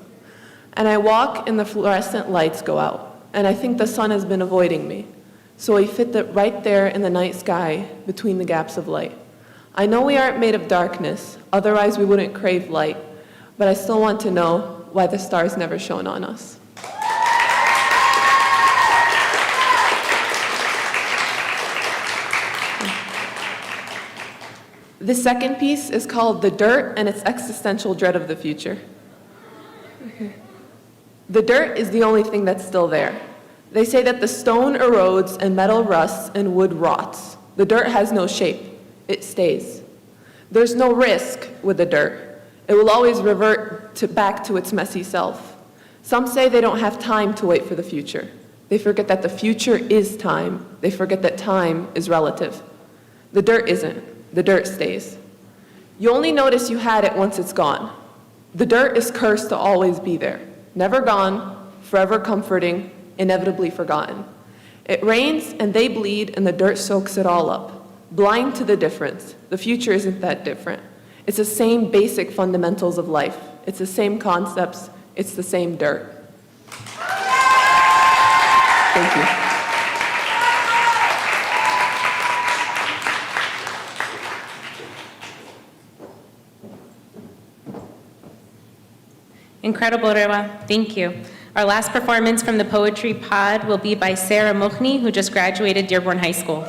And I walk and the fluorescent lights go out, and I think the sun has been avoiding me. So we fit right there in the night sky between the gaps of light. I know we aren't made of darkness, otherwise we wouldn't crave light, but I still want to know why the stars never shone on us. The second piece is called The Dirt and its Existential Dread of the Future. The dirt is the only thing that's still there. They say that the stone erodes and metal rusts and wood rots. The dirt has no shape. It stays. There's no risk with the dirt. It will always revert back to its messy self. Some say they don't have time to wait for the future. They forget that the future is time. They forget that time is relative. The dirt isn't. The dirt stays. You only notice you had it once it's gone. The dirt is cursed to always be there. Never gone, forever comforting, inevitably forgotten. It rains and they bleed and the dirt soaks it all up. Blind to the difference. The future isn't that different. It's the same basic fundamentals of life. It's the same concepts. It's the same dirt. Thank you. Incredible, Rewa. Thank you. Our last performance from the Poetry Pod will be by Sarah Mukhni, who just graduated Dearborn High School.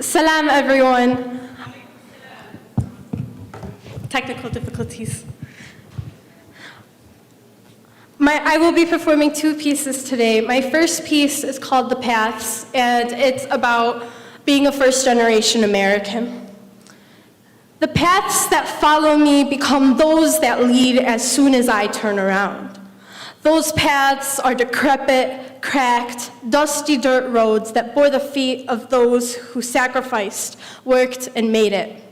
Salam, everyone. Technical difficulties. I will be performing 2 pieces today. My first piece is called The Paths, and it's about being a first-generation American. The paths that follow me become those that lead as soon as I turn around. Those paths are decrepit, cracked, dusty dirt roads that bore the feet of those who sacrificed, worked, and made it.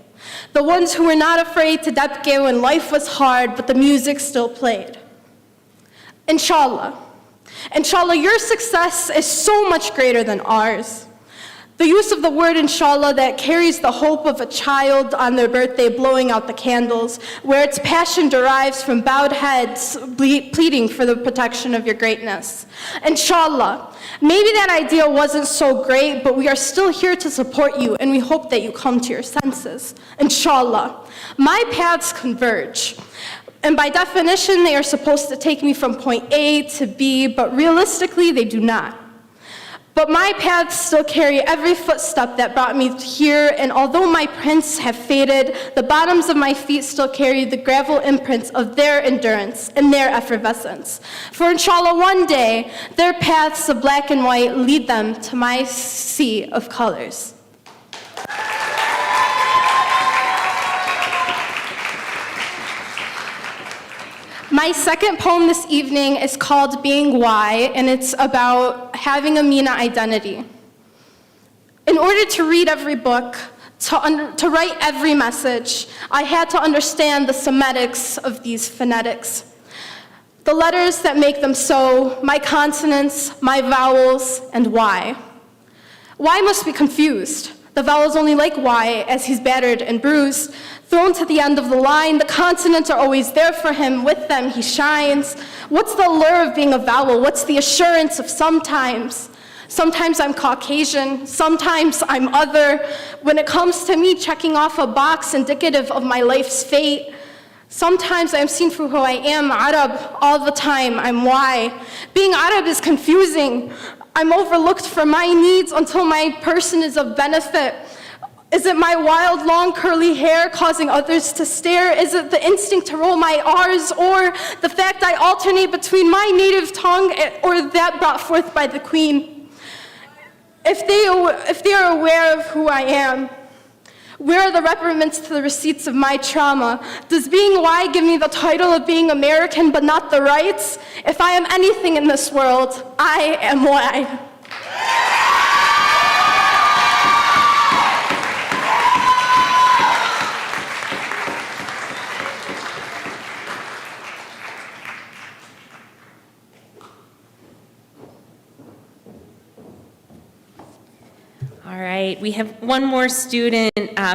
The ones who were not afraid to debke when life was hard, but the music still played. Inshallah. Inshallah, your success is so much greater than ours. The use of the word inshallah that carries the hope of a child on their birthday blowing out the candles, where its passion derives from bowed heads pleading for the protection of your greatness. Inshallah. Maybe that idea wasn't so great, but we are still here to support you, and we hope that you come to your senses. Inshallah. My paths converge. And by definition, they are supposed to take me from point A to B, but realistically, they do not. But my paths still carry every footstep that brought me here, and although my prints have faded, the bottoms of my feet still carry the gravel imprints of their endurance and their effervescence. For inshallah, one day, their paths of black and white lead them to my sea of colors. My second poem this evening is called Being Why, and it's about having a Mina identity. In order to read every book, to write every message, I had to understand the semetics of these phonetics. The letters that make them so, my consonants, my vowels, and why. Why must be confused. The vowel's only like Y as he's battered and bruised. Thrown to the end of the line, the consonants are always there for him. With them, he shines. What's the allure of being a vowel? What's the assurance of sometimes? Sometimes I'm Caucasian. Sometimes I'm other. When it comes to me checking off a box indicative of my life's fate, sometimes I'm seen for who I am, Arab. All the time, I'm Y. Being Arab is confusing. I'm overlooked for my needs until my person is of benefit. Is it my wild, long, curly hair causing others to stare? Is it the instinct to roll my R's, or the fact I alternate between my native tongue or that brought forth by the Queen? If they are aware of who I am, where are the repayments to the receipts of my trauma? Does being white give me the title of being American but not the rights? If I am anything in this world, I am white. All right, we have one more student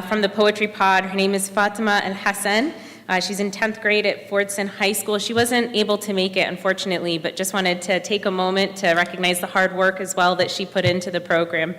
from the Poetry Pod. Her name is Fatima Alhassen. She's in 10th grade at Fordson High School. She wasn't able to make it, unfortunately, but just wanted to take a moment to recognize the hard work as well that she put into the program.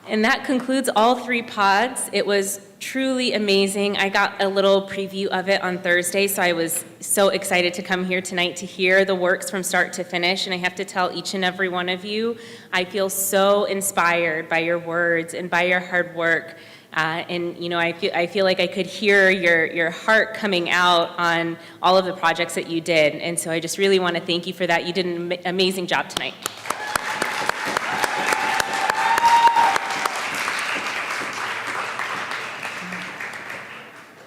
And that concludes all 3 pods. It was truly amazing. I got a little preview of it on Thursday, so I was so excited to come here tonight to hear the works from start to finish. And I have to tell each and every one of you, I feel so inspired by your words and by your hard work. And you know, I feel like I could hear your heart coming out on all of the projects that you did. And so I just really want to thank you for that. You did an amazing job tonight.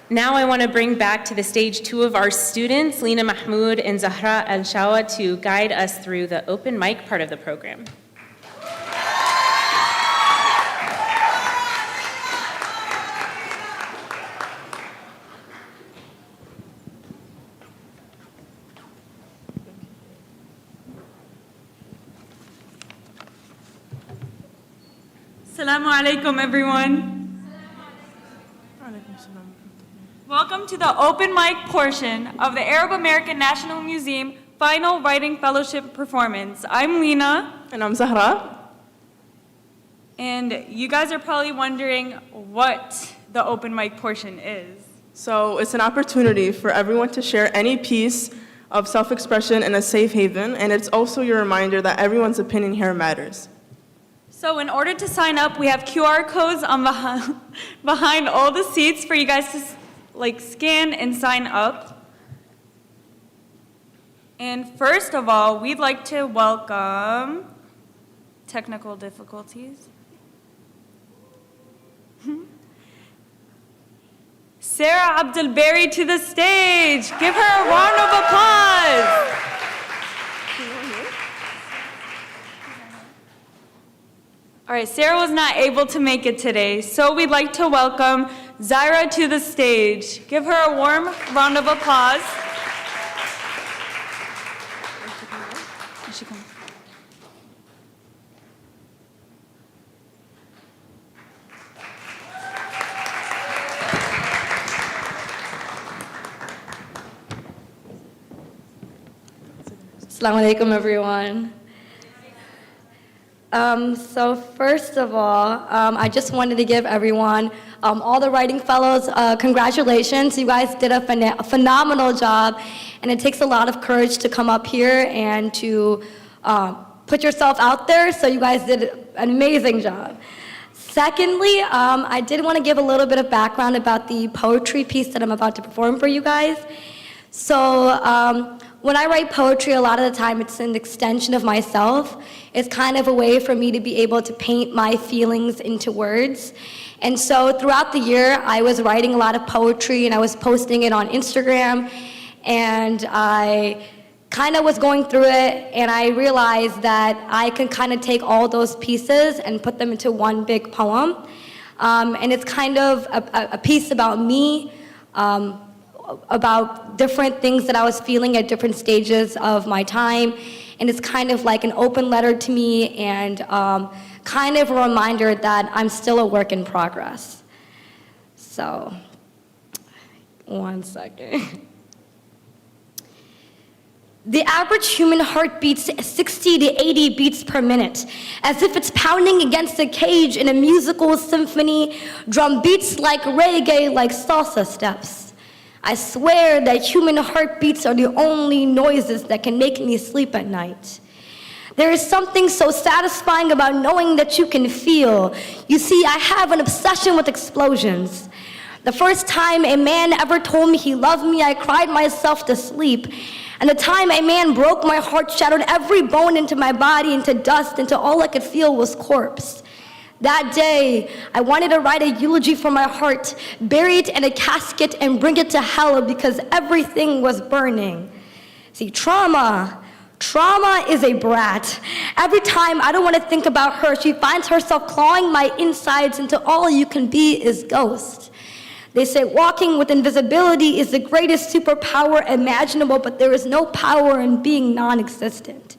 Now I want to bring back to the stage 2 of our students, Lina Mahmoud and Zahra Al-Shawa, to guide us through the open mic part of the program. Assalamu alaikum, everyone. Welcome to the open mic portion of the Arab American National Museum Final Writing Fellowship Performance. I'm Lina. And I'm Zahra. And you guys are probably wondering what the open mic portion is. So it's an opportunity for everyone to share any piece of self-expression in a safe haven, and it's also your reminder that everyone's opinion here matters. So in order to sign up, we have QR codes on behind all the seats for you guys to scan and sign up. And first of all, we'd like to welcome technical difficulties. Sarah Abdelberry to the stage. Give her a round of applause. All right, Sarah was not able to make it today, so we'd like to welcome Zaira to the stage. Give her a warm round of applause. Assalamu alaikum, everyone. So first of all, I just wanted to give everyone, all the writing fellows, congratulations. You guys did a phenomenal job, and it takes a lot of courage to come up here and to put yourself out there, so you guys did an amazing job. Secondly, I did want to give a little bit of background about the poetry piece that I'm about to perform for you guys. So when I write poetry, a lot of the time it's an extension of myself. It's kind of a way for me to be able to paint my feelings into words. And so throughout the year, I was writing a lot of poetry and I was posting it on Instagram. And I kind of was going through it, and I realized that I can kind of take all those pieces and put them into one big poem. And it's kind of a piece about me, about different things that I was feeling at different stages of my time. And it's kind of like an open letter to me, and kind of a reminder that I'm still a work in progress. So, one second. The average human heart beats 60 to 80 beats per minute, as if it's pounding against a cage in a musical symphony, drum beats like reggae, like salsa steps. I swear that human heartbeats are the only noises that can make me sleep at night. There is something so satisfying about knowing that you can feel. You see, I have an obsession with explosions. The first time a man ever told me he loved me, I cried myself to sleep. And the time a man broke my heart, shattered every bone into my body, into dust, until all I could feel was corpse. That day, I wanted to write a eulogy for my heart, bury it in a casket and bring it to hell because everything was burning. See, trauma is a brat. Every time I don't want to think about her, she finds herself clawing my insides until all you can be is ghost. They say walking with invisibility is the greatest superpower imaginable, but there is no power in being non-existent.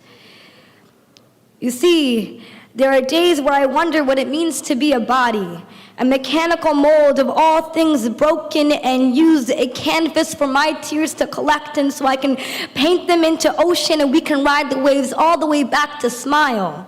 You see, there are days where I wonder what it means to be a body, a mechanical mold of all things broken and used, a canvas for my tears to collect in so I can paint them into ocean and we can ride the waves all the way back to smile.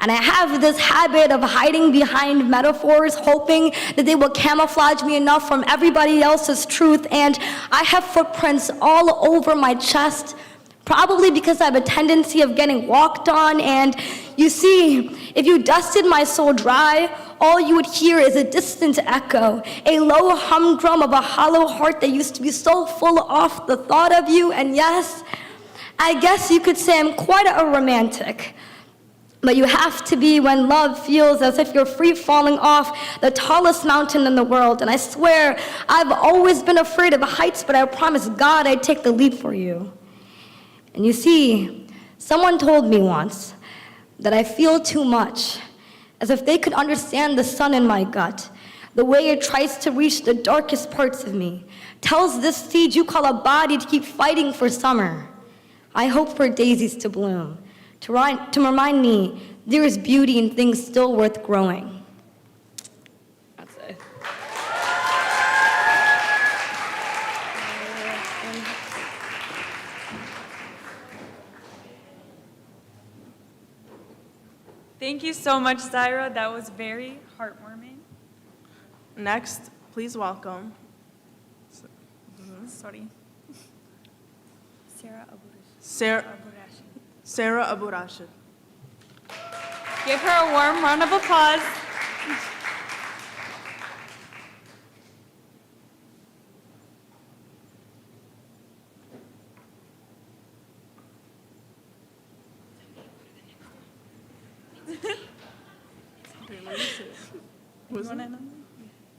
And I have this habit of hiding behind metaphors, hoping that they will camouflage me enough from everybody else's truth, and I have footprints all over my chest, probably because I have a tendency of getting walked on, and you see, if you dusted my soul dry, all you would hear is a distant echo, a low humdrum of a hollow heart that used to be so full off the thought of you, and yes, I guess you could say I'm quite a romantic. But you have to be when love feels as if you're free falling off the tallest mountain in the world. And I swear, I've always been afraid of heights, but I promise God I'd take the leap for you. And you see, someone told me once that I feel too much, as if they could understand the sun in my gut, the way it tries to reach the darkest parts of me, tells this seed you call a body to keep fighting for summer. I hope for daisies to bloom, to remind me there is beauty in things still worth growing. That's it. Thank you so much, Zaira. That was very heartwarming. Next, please welcome. Sorry. Sarah Abu Rashid. Give her a warm round of applause.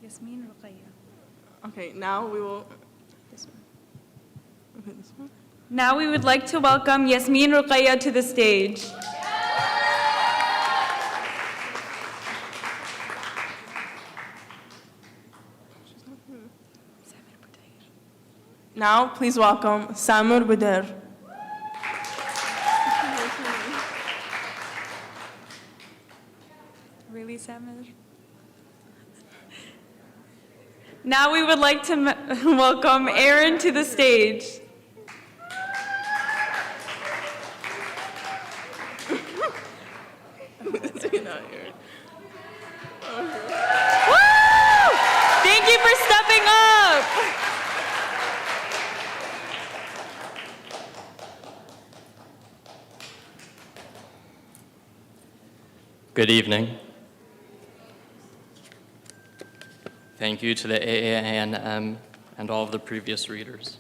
Yasmin Ruqayya. Okay, now we will. This one. Okay, this one. Now we would like to welcome Yasmin Ruqayya to the stage. Now, please welcome Samir Buder. Really, Samir? Now we would like to welcome Aaron to the stage. Thank you for stepping up. Good evening. Thank you to the AANM and all of the previous readers.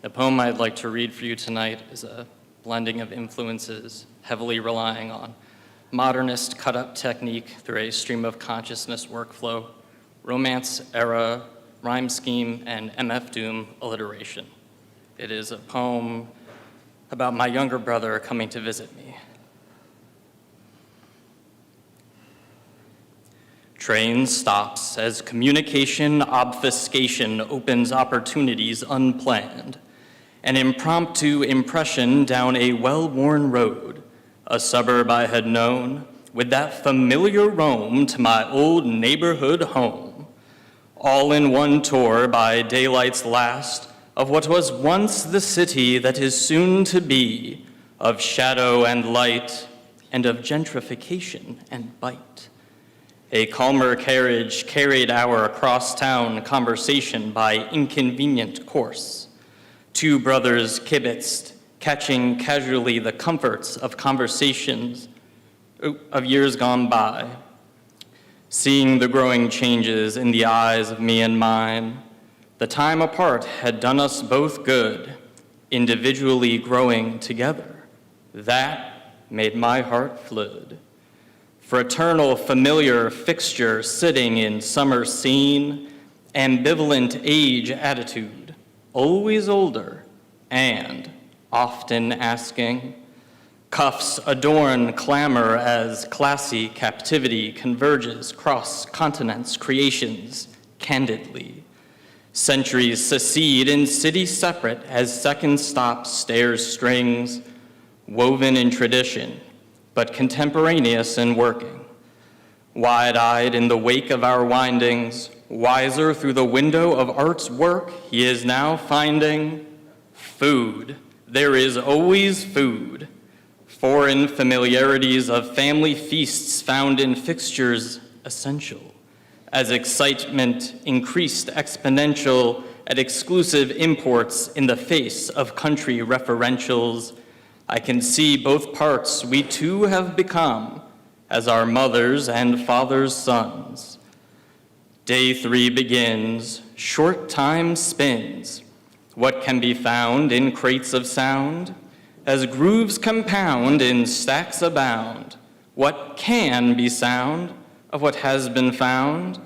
The poem I'd like to read for you tonight is a blending of influences heavily relying on modernist cut-up technique through a stream of consciousness workflow, romance era, rhyme scheme, and MF Doom alliteration. It is a poem about my younger brother coming to visit me. Train stops as communication obfuscation opens opportunities unplanned. An impromptu impression down a well-worn road, a suburb I had known, with that familiar roam to my old neighborhood home. All in one tour by daylight's last of what was once the city that is soon to be, of shadow and light, and of gentrification and bite. A calmer carriage carried our across-town conversation by inconvenient course. Two brothers kibitzed, catching casually the comforts of conversations of years gone by, seeing the growing changes in the eyes of me and mine. The time apart had done us both good, individually growing together. That made my heart flood. Fraternal, familiar fixture sitting in summer scene, ambivalent age attitude, always older, and often asking. Cuffs adorn clamor as classy captivity converges cross continents, creations, candidly. Centuries secede in cities separate as second stop stairs strings, woven in tradition, but contemporaneous in working. Wide-eyed in the wake of our windings, wiser through the window of art's work, he is now finding food. There is always food. Foreign familiarities of family feasts found in fixtures essential. As excitement increased exponential at exclusive imports in the face of country referentials, I can see both parts we too have become as our mothers and fathers' sons. Day 3 begins, short time spins. What can be found in crates of sound? As grooves compound in stacks abound, what can be sound of what has been found?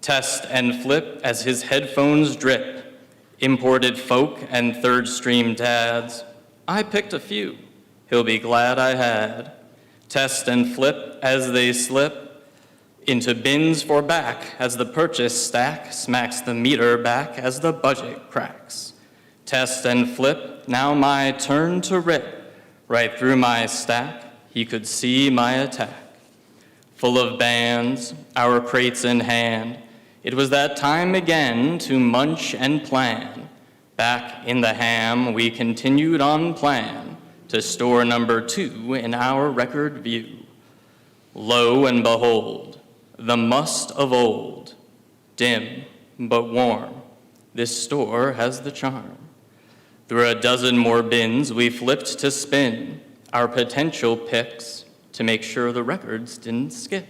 Test and flip as his headphones drip, imported folk and third stream dads. I picked a few, he'll be glad I had. Test and flip as they slip into bins for back as the purchase stack smacks the meter back as the budget cracks. Test and flip, now my turn to rip. Right through my stack, he could see my attack. Full of bands, our crates in hand, it was that time again to munch and plan. Back in the ham, we continued on plan to store number 2 in our record view. Lo and behold, the must of old, dim but warm, this store has the charm. Through a dozen more bins, we flipped to spin our potential picks to make sure the records didn't skip.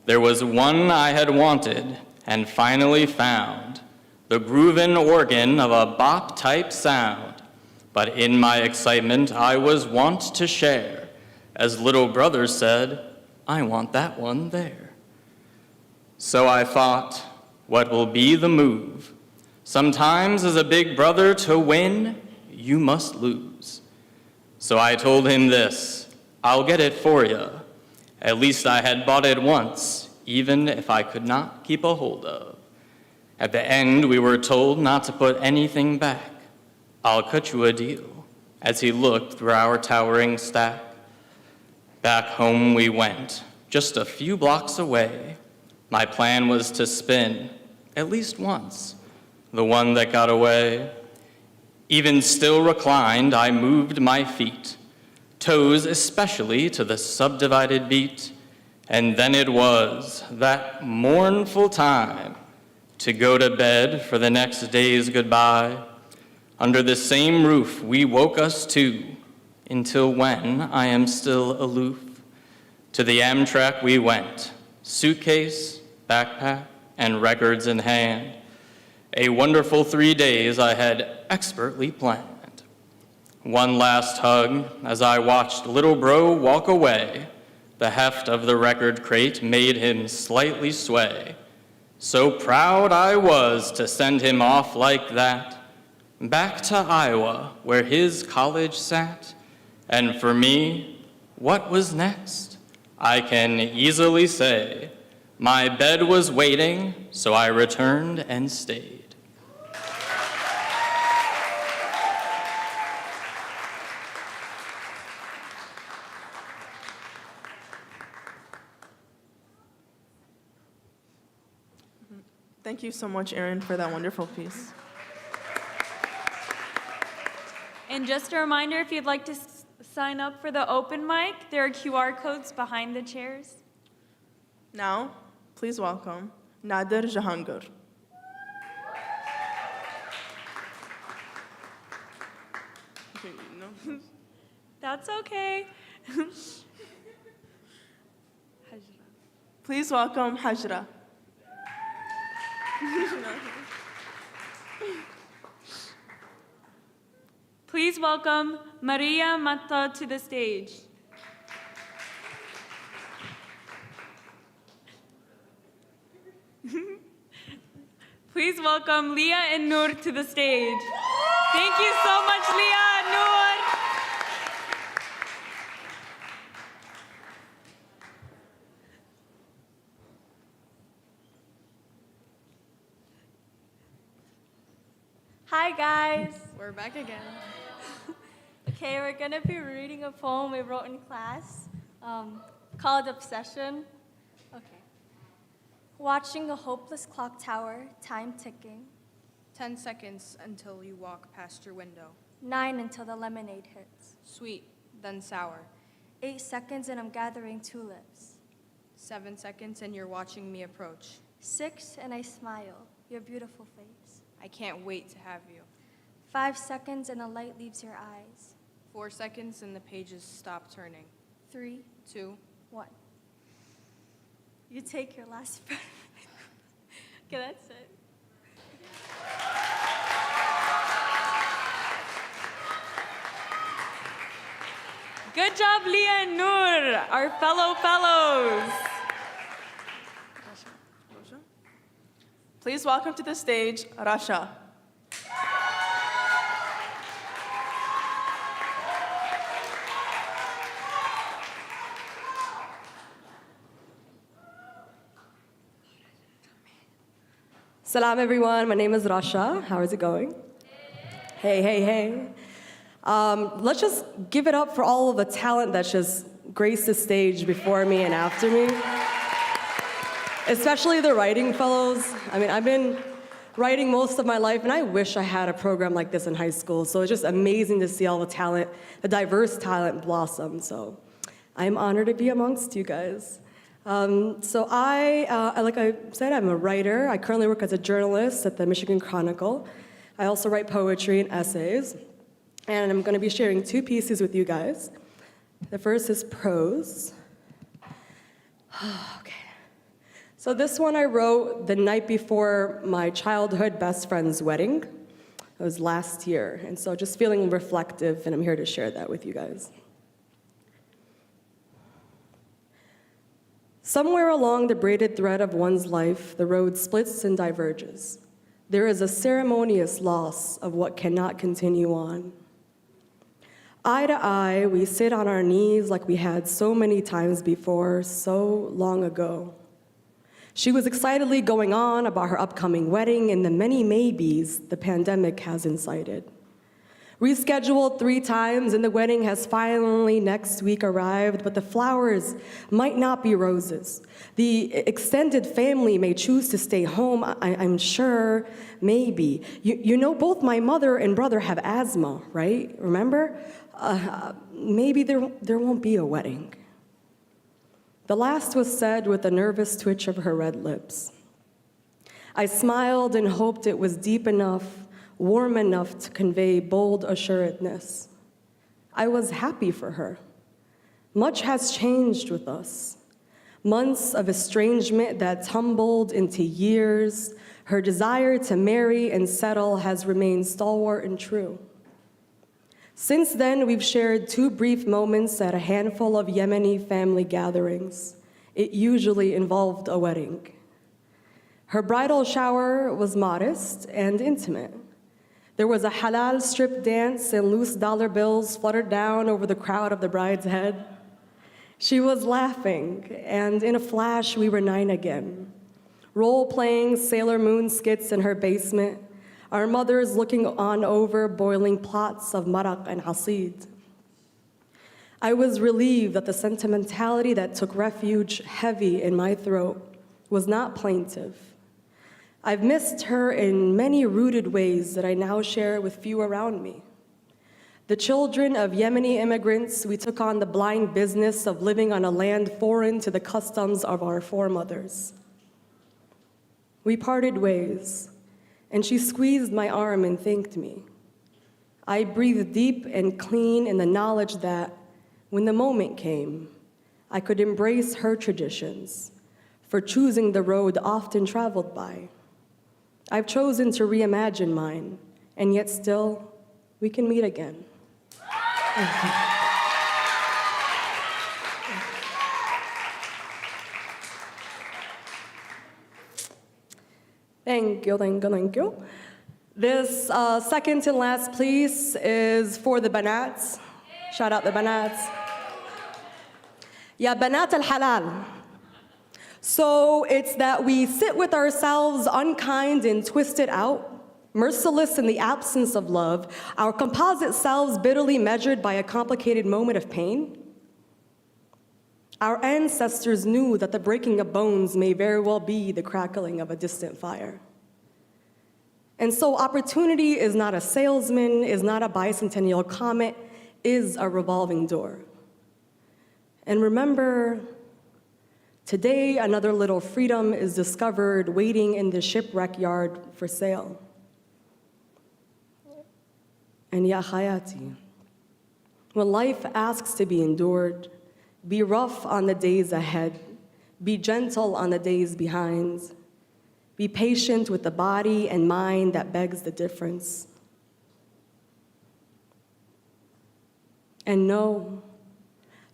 There was one I had wanted and finally found, the groovin' organ of a bop-type sound. But in my excitement, I was wont to share. As little brother said, I want that one there. So I thought, what will be the move? Sometimes as a big brother to win, you must lose. So I told him this, I'll get it for you. At least I had bought it once, even if I could not keep a hold of. At the end, we were told not to put anything back. I'll cut you a deal, as he looked through our towering stack. Back home we went, just a few blocks away. My plan was to spin, at least once, the one that got away. Even still reclined, I moved my feet, toes especially to the subdivided beat, and then it was that mournful time to go to bed for the next day's goodbye. Under the same roof we woke us two, until when I am still aloof. To the Amtrak we went, suitcase, backpack, and records in hand. A wonderful 3 days I had expertly planned. One last hug as I watched little bro walk away. The heft of the record crate made him slightly sway. So proud I was to send him off like that, back to Iowa where his college sat. And for me, what was next? I can easily say, my bed was waiting, so I returned and stayed. Thank you so much, Erin, for that wonderful piece. And just a reminder, if you'd like to sign up for the open mic, there are QR codes behind the chairs. Now, please welcome Nader Jahangir. No. That's okay. Please welcome Hajra. Please welcome Maria Mata to the stage. Please welcome Leah and Noor to the stage. Thank you so much, Leah and Noor. Hi guys, we're back again. Okay, we're gonna be reading a poem we wrote in class called Obsession. Okay. Watching a hopeless clock tower, time ticking. 10 seconds until you walk past your window. 9 until the lemonade hits. Sweet, then sour. 8 seconds and I'm gathering tulips. 7 seconds and you're watching me approach. 6 and I smile, your beautiful face. I can't wait to have you. 5 seconds and a light leaves your eyes. 4 seconds and the pages stop turning. 3, 2, 1. You take your last breath. Okay, that's it. Good job, Leah and Noor, our fellow fellows. Please welcome to the stage Rasha. Salam everyone, my name is Rasha. How is it going? Hey, hey, hey. Let's just give it up for all of the talent that's just graced the stage before me and after me. Especially the writing fellows. I mean, I've been writing most of my life, and I wish I had a program like this in high school. So it's just amazing to see all the talent, the diverse talent blossom. So I'm honored to be amongst you guys. So like I said, I'm a writer. I currently work as a journalist at the Michigan Chronicle. I also write poetry and essays. And I'm going to be sharing 2 pieces with you guys. The first is prose. Okay. So this one I wrote the night before my childhood best friend's wedding. It was last year. And so just feeling reflective, and I'm here to share that with you guys. Somewhere along the braided thread of one's life, the road splits and diverges. There is a ceremonious loss of what cannot continue on. Eye to eye, we sit on our knees like we had so many times before, so long ago. She was excitedly going on about her upcoming wedding and the many maybes the pandemic has incited. Rescheduled 3 times, and the wedding has finally next week arrived, but the flowers might not be roses. The extended family may choose to stay home, I'm sure, maybe. You know, both my mother and brother have asthma, right? Remember? Maybe there won't be a wedding. The last was said with a nervous twitch of her red lips. I smiled and hoped it was deep enough, warm enough to convey bold assuredness. I was happy for her. Much has changed with us. Months of estrangement that tumbled into years, her desire to marry and settle has remained stalwart and true. Since then, we've shared 2 brief moments at a handful of Yemeni family gatherings. It usually involved a wedding. Her bridal shower was modest and intimate. There was a halal strip dance and loose dollar bills fluttered down over the crowd of the bride's head. She was laughing, and in a flash, we were 9 again. Role-playing Sailor Moon skits in her basement, our mothers looking on over boiling pots of maraq and hasid. I was relieved that the sentimentality that took refuge heavy in my throat was not plaintive. I've missed her in many rooted ways that I now share with few around me. The children of Yemeni immigrants, we took on the blind business of living on a land foreign to the customs of our foremothers. We parted ways, and she squeezed my arm and thanked me. I breathed deep and clean in the knowledge that when the moment came, I could embrace her traditions for choosing the road often traveled by. I've chosen to reimagine mine, and yet still, we can meet again. Thank you, thank you, thank you. This second to last piece is for the banats. Shout out the banats. Ya banat al-halal. So it's that we sit with ourselves unkind and twisted out, merciless in the absence of love, our composite selves bitterly measured by a complicated moment of pain. Our ancestors knew that the breaking of bones may very well be the crackling of a distant fire. And so opportunity is not a salesman, is not a bicentennial comet, is a revolving door. And remember, today another little freedom is discovered waiting in the shipwreck yard for sale. And ya hayati, when life asks to be endured, be rough on the days ahead, be gentle on the days behind, be patient with the body and mind that begs the difference. And know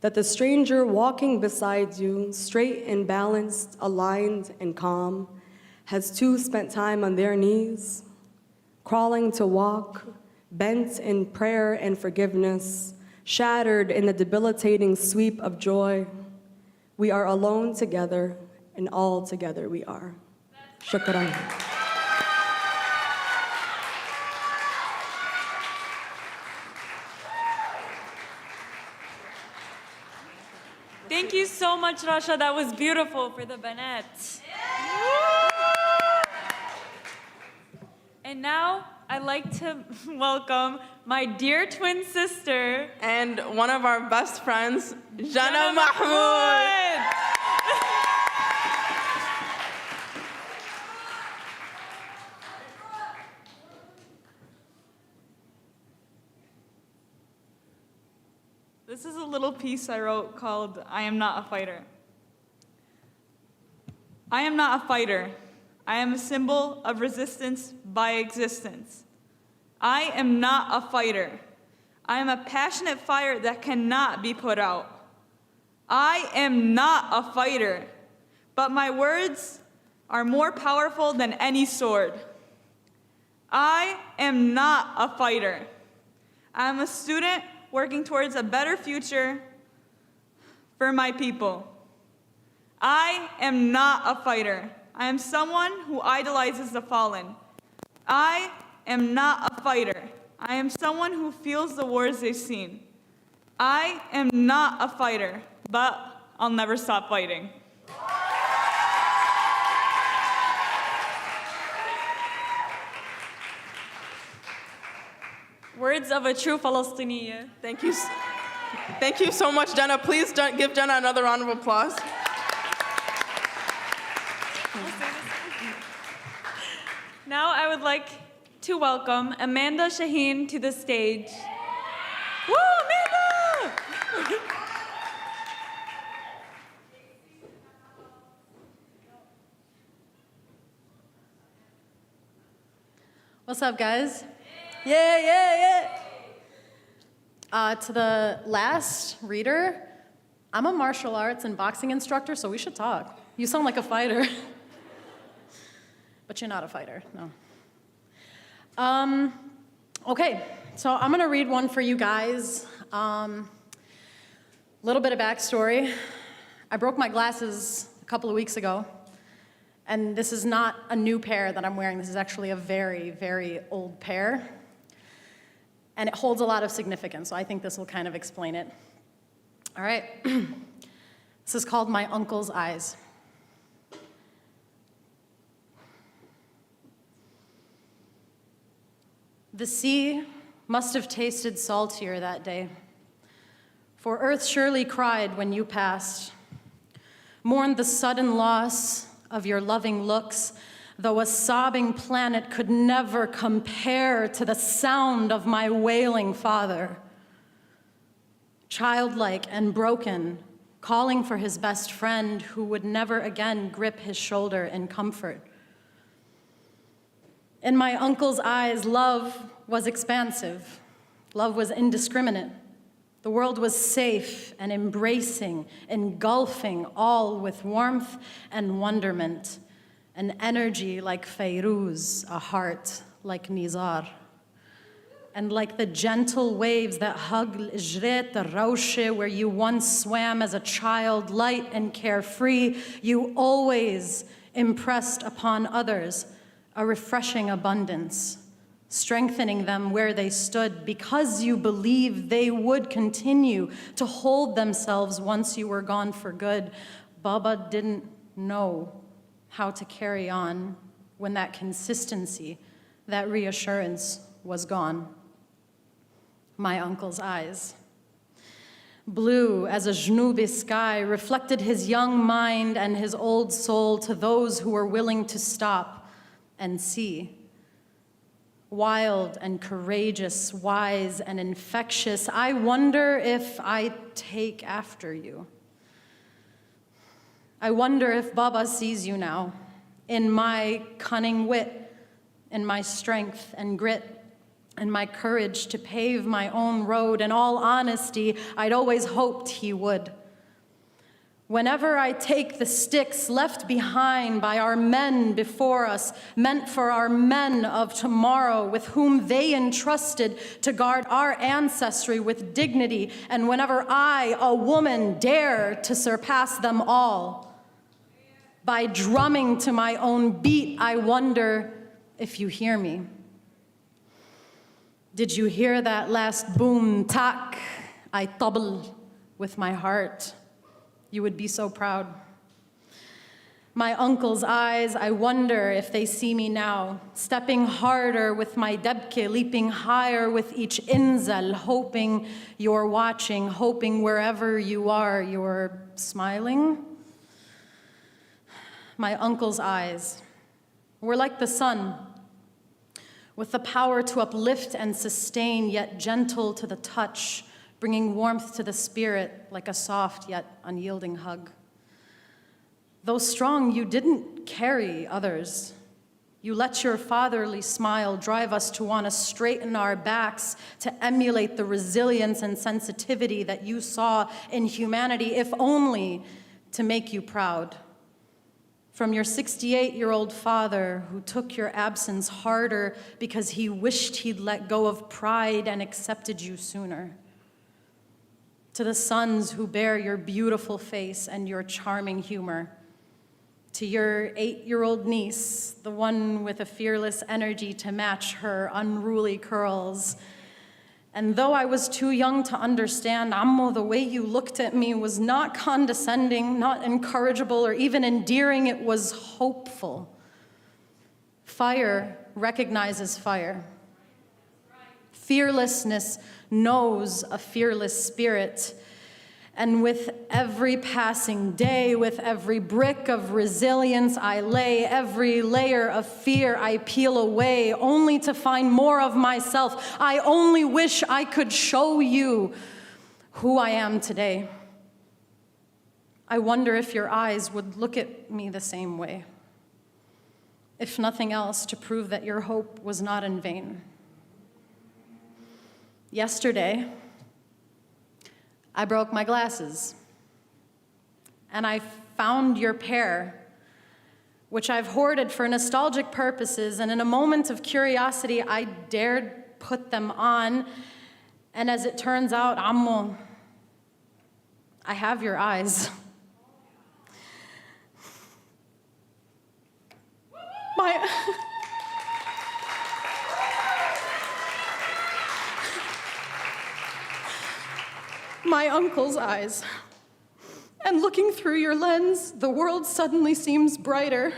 that the stranger walking beside you, straight and balanced, aligned and calm, has too spent time on their knees, crawling to walk, bent in prayer and forgiveness, shattered in the debilitating sweep of joy. We are alone together, and all together we are. Shukran. Thank you so much, Rasha. That was beautiful for the Banat. And now I'd like to welcome my dear twin sister and one of our best friends, Lina Mahmoud. This is a little piece I wrote called I Am Not a Fighter. I am not a fighter. I am a symbol of resistance by existence. I am not a fighter. I am a passionate fire that cannot be put out. I am not a fighter, but my words are more powerful than any sword. I am not a fighter. I am a student working towards a better future for my people. I am not a fighter. I am someone who idolizes the fallen. I am not a fighter. I am someone who feels the wars they've seen. I am not a fighter, but I'll never stop fighting. Words of a true Palestinian. Thank you. Thank you so much, Jenna. Please give Jenna another round of applause. Now I would like to welcome Amanda Shaheen to the stage. Woo, Amanda! What's up, guys? Yeah, yeah, yeah. To the last reader, I'm a martial arts and boxing instructor, so we should talk. You sound like a fighter. But you're not a fighter, no. Okay, so I'm gonna read one for you guys. Little bit of backstory. I broke my glasses a couple of weeks ago, and this is not a new pair that I'm wearing. This is actually a very, very old pair. And it holds a lot of significance, so I think this will kind of explain it. All right. This is called My Uncle's Eyes. The sea must have tasted saltier that day, for earth surely cried when you passed, mourned the sudden loss of your loving looks, though a sobbing planet could never compare to the sound of my wailing father. Childlike and broken, calling for his best friend who would never again grip his shoulder in comfort. In my uncle's eyes, love was expansive. Love was indiscriminate. The world was safe and embracing, engulfing all with warmth and wonderment, an energy like Fairuz, a heart like Nizar. And like the gentle waves that hug Ijret, the Raushe, where you once swam as a child, light and carefree, you always impressed upon others a refreshing abundance, strengthening them where they stood because you believed they would continue to hold themselves once you were gone for good. Baba didn't know how to carry on when that consistency, that reassurance was gone. My uncle's eyes, blue as a Jnubi sky, reflected his young mind and his old soul to those who were willing to stop and see. Wild and courageous, wise and infectious, I wonder if I take after you. I wonder if Baba sees you now, in my cunning wit, in my strength and grit, and my courage to pave my own road. In all honesty, I'd always hoped he would. Whenever I take the sticks left behind by our men before us, meant for our men of tomorrow, with whom they entrusted to guard our ancestry with dignity, and whenever I, a woman, dare to surpass them all, by drumming to my own beat, I wonder if you hear me. Did you hear that last boom, tak? I tabl with my heart. You would be so proud. My uncle's eyes, I wonder if they see me now, stepping harder with my debke, leaping higher with each inzal, hoping you're watching, hoping wherever you are, you're smiling. My uncle's eyes were like the sun, with the power to uplift and sustain, yet gentle to the touch, bringing warmth to the spirit like a soft yet unyielding hug. Though strong, you didn't carry others. You let your fatherly smile drive us to want to straighten our backs, to emulate the resilience and sensitivity that you saw in humanity, if only to make you proud. From your 68-year-old father who took your absence harder because he wished he'd let go of pride and accepted you sooner. To the sons who bear your beautiful face and your charming humor. To your 8-year-old niece, the one with a fearless energy to match her unruly curls. And though I was too young to understand, Ammo, the way you looked at me was not condescending, not encourageable, or even endearing. It was hopeful. Fire recognizes fire. Fearlessness knows a fearless spirit. And with every passing day, with every brick of resilience I lay, every layer of fear I peel away, only to find more of myself. I only wish I could show you who I am today. I wonder if your eyes would look at me the same way, if nothing else, to prove that your hope was not in vain. Yesterday, I broke my glasses, and I found your pair, which I've hoarded for nostalgic purposes, and in a moment of curiosity, I dared put them on, and as it turns out, Ammo, I have your eyes. My uncle's eyes. And looking through your lens, the world suddenly seems brighter.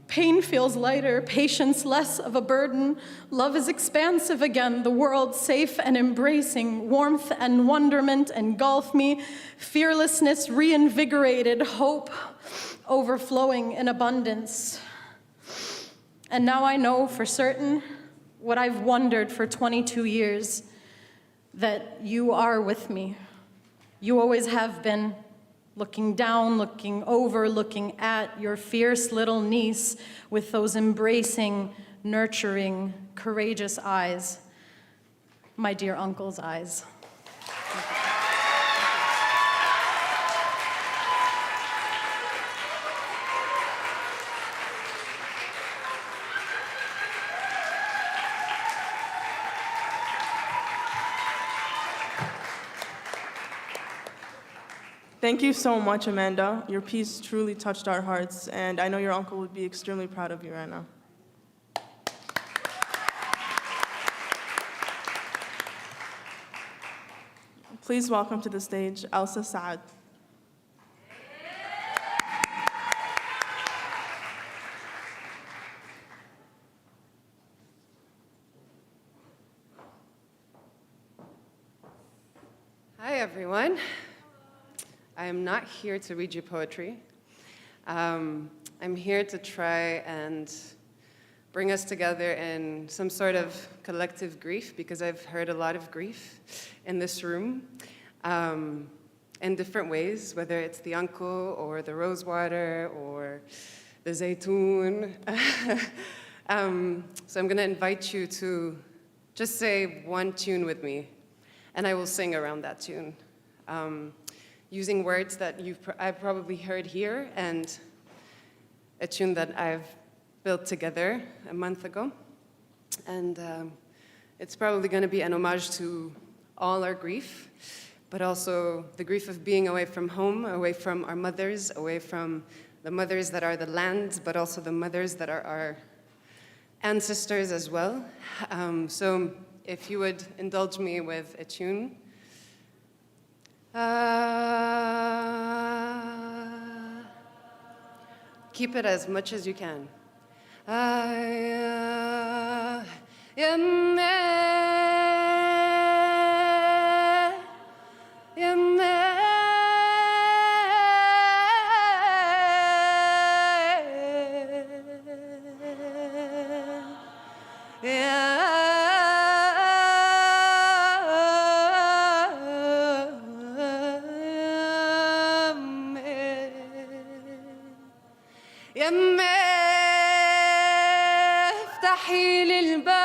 Pain feels lighter, patience less of a burden. Love is expansive again, the world safe and embracing. Warmth and wonderment engulf me. Fearlessness reinvigorated, hope overflowing in abundance. And now I know for certain what I've wondered for 22 years, that you are with me. You always have been, looking down, looking over, looking at your fierce little niece with those embracing, nurturing, courageous eyes. My dear uncle's eyes. Thank you so much, Amanda. Your piece truly touched our hearts, and I know your uncle would be extremely proud of you right now. Please welcome to the stage Elsa Saad. Hi, everyone. I am not here to read you poetry. I'm here to try and bring us together in some sort of collective grief, because I've heard a lot of grief in this room in different ways, whether it's the uncle or the rosewater or the zaytun. So I'm going to invite you to just say one tune with me, and I will sing around that tune. Using words that I've probably heard here, and a tune that I've built together a month ago. And it's probably going to be an homage to all our grief, but also the grief of being away from home, away from our mothers, away from the mothers that are the land, but also the mothers that are our ancestors as well. So if you would indulge me with a tune. Keep it as much as you can. افتحي لي الباب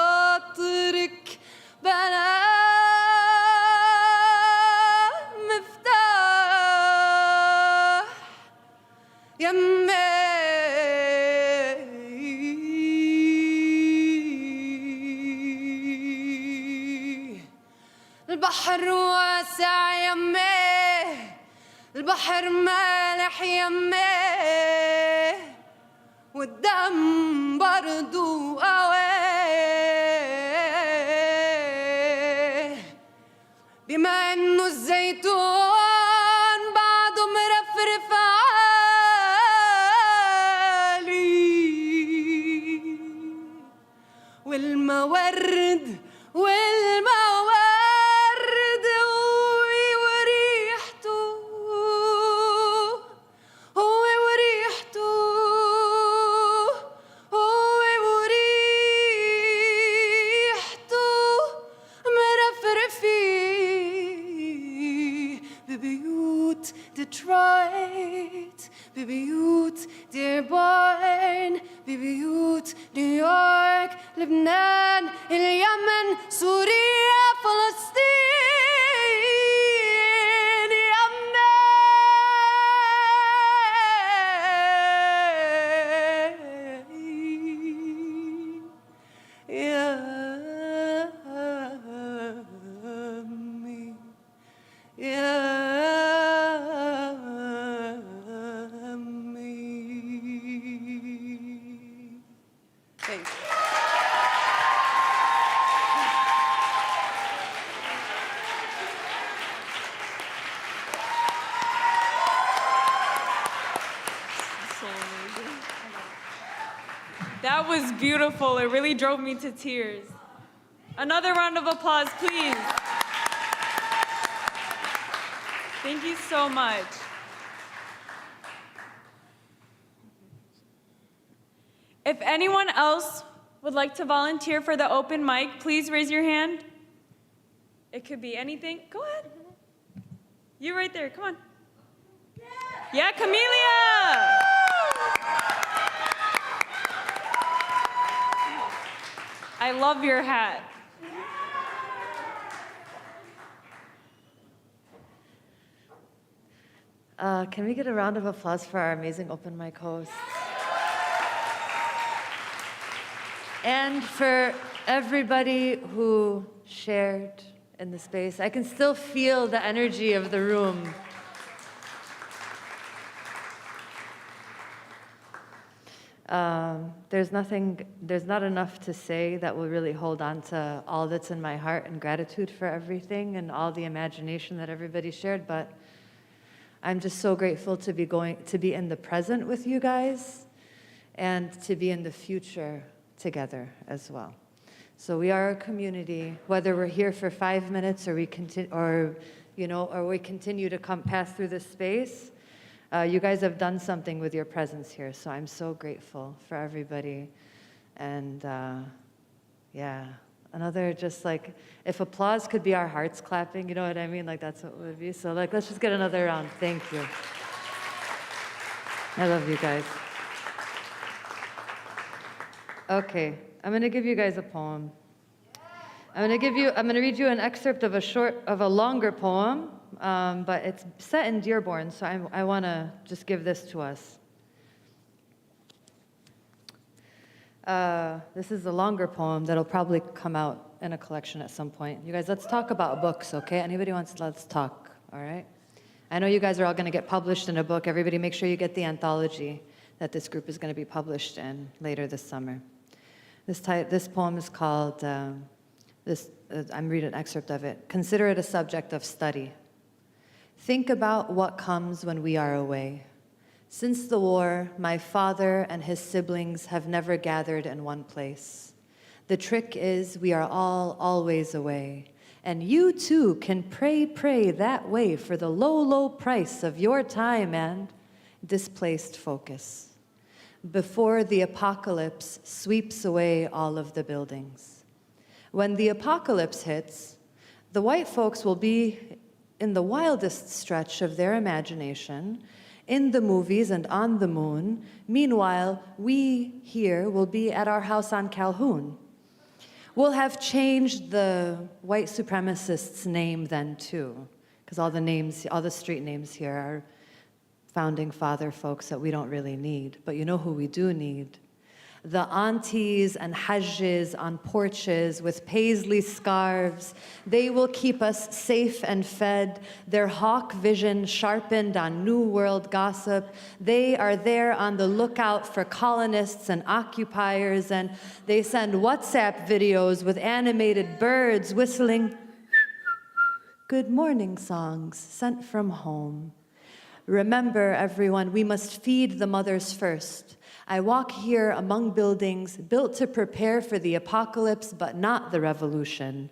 ناطرك بلا مفتاح يمي البحر واسع يمي البحر مالح يمي والدم برضو قوي بما انه الزيتون بعده مرفرف عالي والمورد Detroit, ببيوت ديربون ببيوت نيويورك لبنان اليمن سوريا فلسطين Thank you. That was beautiful. It really drove me to tears. Another round of applause, please. Thank you so much. If anyone else would like to volunteer for the open mic, please raise your hand. It could be anything. Go ahead. You right there, come on. Yeah, Camelia! I love your hat. Can we get a round of applause for our amazing open mic hosts? And for everybody who shared in the space. I can still feel the energy of the room. There's not enough to say that will really hold on to all that's in my heart and gratitude for everything and all the imagination that everybody shared, but I'm just so grateful to be in the present with you guys and to be in the future together as well. So we are a community, whether we're here for 5 minutes or we continue to pass through this space. You guys have done something with your presence here, so I'm so grateful for everybody. And yeah, another just like, if applause could be our hearts clapping, you know what I mean? Like that's what it would be. So like, let's just get another round. Thank you. I love you guys. Okay, I'm gonna give you guys a poem. I'm gonna read you an excerpt of a longer poem, but it's set in Dearborn, so I wanna just give this to us. This is a longer poem that'll probably come out in a collection at some point. You guys, let's talk about books, okay? Anybody wants, let's talk, all right? I know you guys are all gonna get published in a book. Everybody make sure you get the anthology that this group is gonna be published in later this summer. This poem is called, I'm reading an excerpt of it. Consider it a subject of study. Think about what comes when we are away. Since the war, my father and his siblings have never gathered in one place. The trick is we are all always away. And you too can pray that way for the low price of your time and displaced focus. Before the apocalypse sweeps away all of the buildings. When the apocalypse hits, the white folks will be in the wildest stretch of their imagination, in the movies and on the moon. Meanwhile, we here will be at our house on Calhoun. We'll have changed the white supremacists' name then too, because all the street names here are founding father folks that we don't really need. But you know who we do need? The aunties and hajjis on porches with paisley scarves. They will keep us safe and fed, their hawk vision sharpened on New World gossip. They are there on the lookout for colonists and occupiers, and they send WhatsApp videos with animated birds whistling good morning songs sent from home. Remember, everyone, we must feed the mothers first. I walk here among buildings built to prepare for the apocalypse, but not the revolution.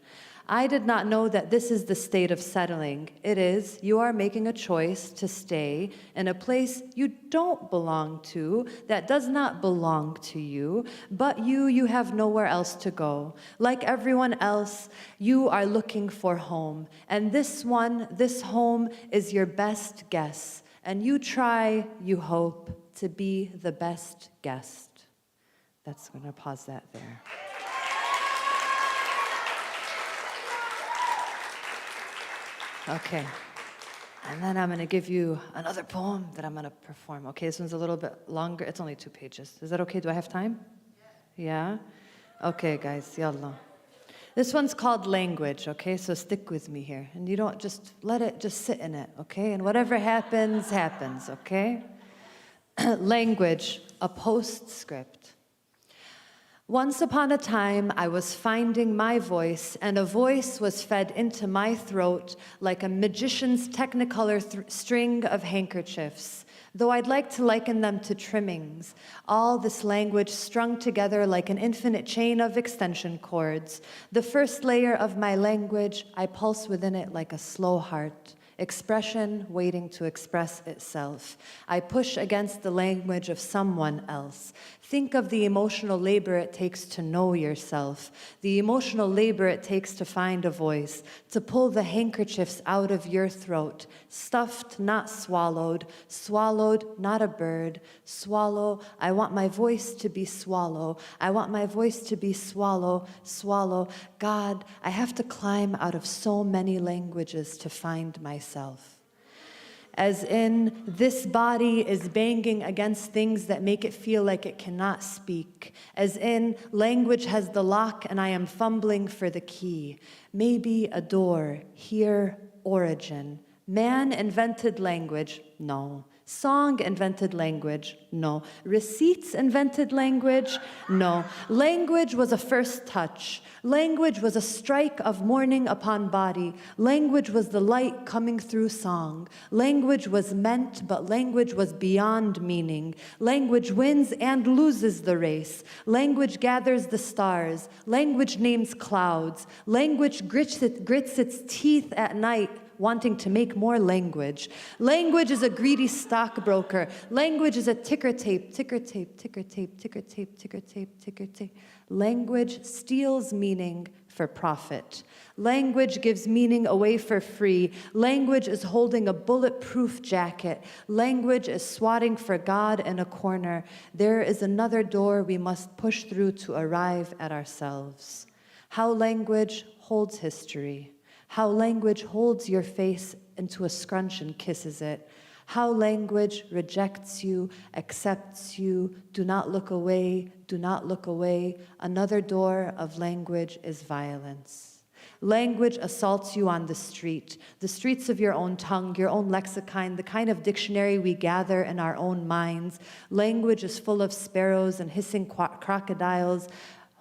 I did not know that this is the state of settling. It is, you are making a choice to stay in a place you don't belong to, that does not belong to you, but you have nowhere else to go. Like everyone else, you are looking for home. And this home is your best guess. And you try, you hope, to be the best guest. That's going to pause that there. Okay. And then I'm going to give you another poem that I'm going to perform. Okay, this one's a little bit longer. It's only 2 pages. Is that okay? Do I have time? Yeah? Okay, guys, yalla. This one's called Language, okay? So stick with me here. And you don't just let it just sit in it, okay? And whatever happens, happens, okay? Language, a postscript. Once upon a time, I was finding my voice, and a voice was fed into my throat like a magician's technicolor string of handkerchiefs. Though I'd like to liken them to trimmings, all this language strung together like an infinite chain of extension cords. The first layer of my language, I pulse within it like a slow heart. Expression waiting to express itself. I push against the language of someone else. Think of the emotional labor it takes to know yourself, the emotional labor it takes to find a voice, to pull the handkerchiefs out of your throat, stuffed, not swallowed, swallowed, not a bird, swallow. I want my voice to be swallow. I want my voice to be swallow, swallow. God, I have to climb out of so many languages to find myself. As in, this body is banging against things that make it feel like it cannot speak. As in, language has the lock and I am fumbling for the key. Maybe a door, here, origin. Man invented language? No. Song invented language? No. Receipts invented language? No. Language was a first touch. Language was a strike of morning upon body. Language was the light coming through song. Language was meant, but language was beyond meaning. Language wins and loses the race. Language gathers the stars. Language names clouds. Language grits its teeth at night, wanting to make more language. Language is a greedy stockbroker. Language is a ticker tape, ticker tape, ticker tape, ticker tape, ticker tape, ticker tape. Language steals meaning for profit. Language gives meaning away for free. Language is holding a bulletproof jacket. Language is swatting for God in a corner. There is another door we must push through to arrive at ourselves. How language holds history. How language holds your face into a scrunch and kisses it. How language rejects you, accepts you. Do not look away, do not look away. Another door of language is violence. Language assaults you on the streets of your own tongue, your own lexicon, the kind of dictionary we gather in our own minds. Language is full of sparrows and hissing crocodiles.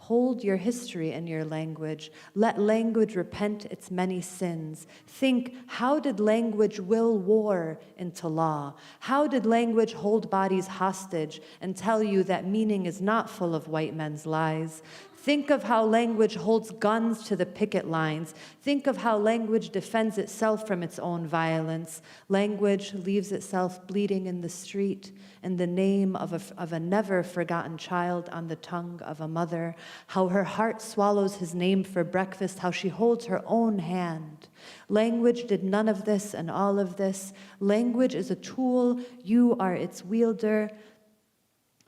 Hold your history in your language. Let language repent its many sins. Think, how did language will war into law? How did language hold bodies hostage and tell you that meaning is not full of white men's lies? Think of how language holds guns to the picket lines. Think of how language defends itself from its own violence. Language leaves itself bleeding in the street in the name of a never-forgotten child on the tongue of a mother. How her heart swallows his name for breakfast. How she holds her own hand. Language did none of this and all of this. Language is a tool. You are its wielder.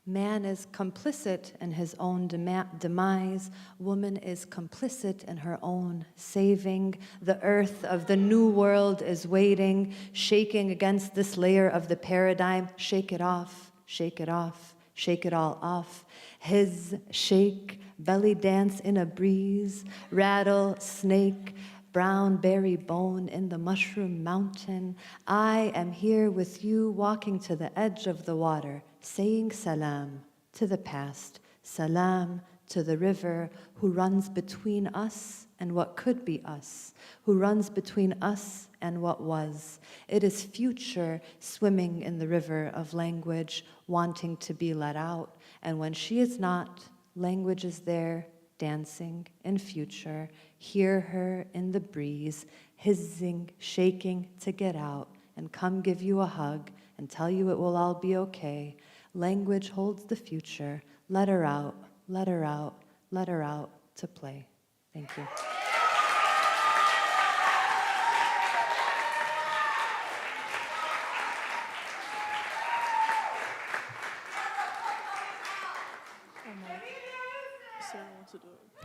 Man is complicit in his own demise. Woman is complicit in her own saving. The earth of the new world is waiting, shaking against this layer of the paradigm. Shake it off, shake it off, shake it all off. His shake, belly dance in a breeze, rattle, snake, brown berry bone in the mushroom mountain. I am here with you, walking to the edge of the water, saying salam to the past, salam to the river who runs between us and what could be us, who runs between us and what was. It is future swimming in the river of language, wanting to be let out. And when she is not, language is there, dancing in future. Hear her in the breeze, hissing, shaking to get out and come give you a hug and tell you it will all be okay. Language holds the future. Let her out, let her out, let her out to play. Thank you.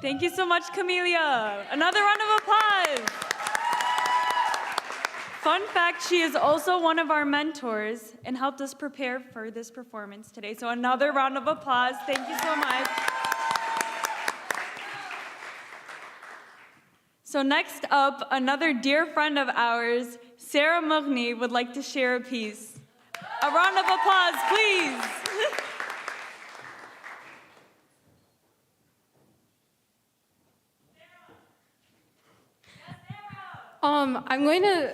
Thank you so much, Camelia. Another round of applause. Fun fact, she is also one of our mentors and helped us prepare for this performance today. So another round of applause. Thank you so much. So next up, another dear friend of ours, Sarah Moghni, would like to share a piece. A round of applause, please. I'm going to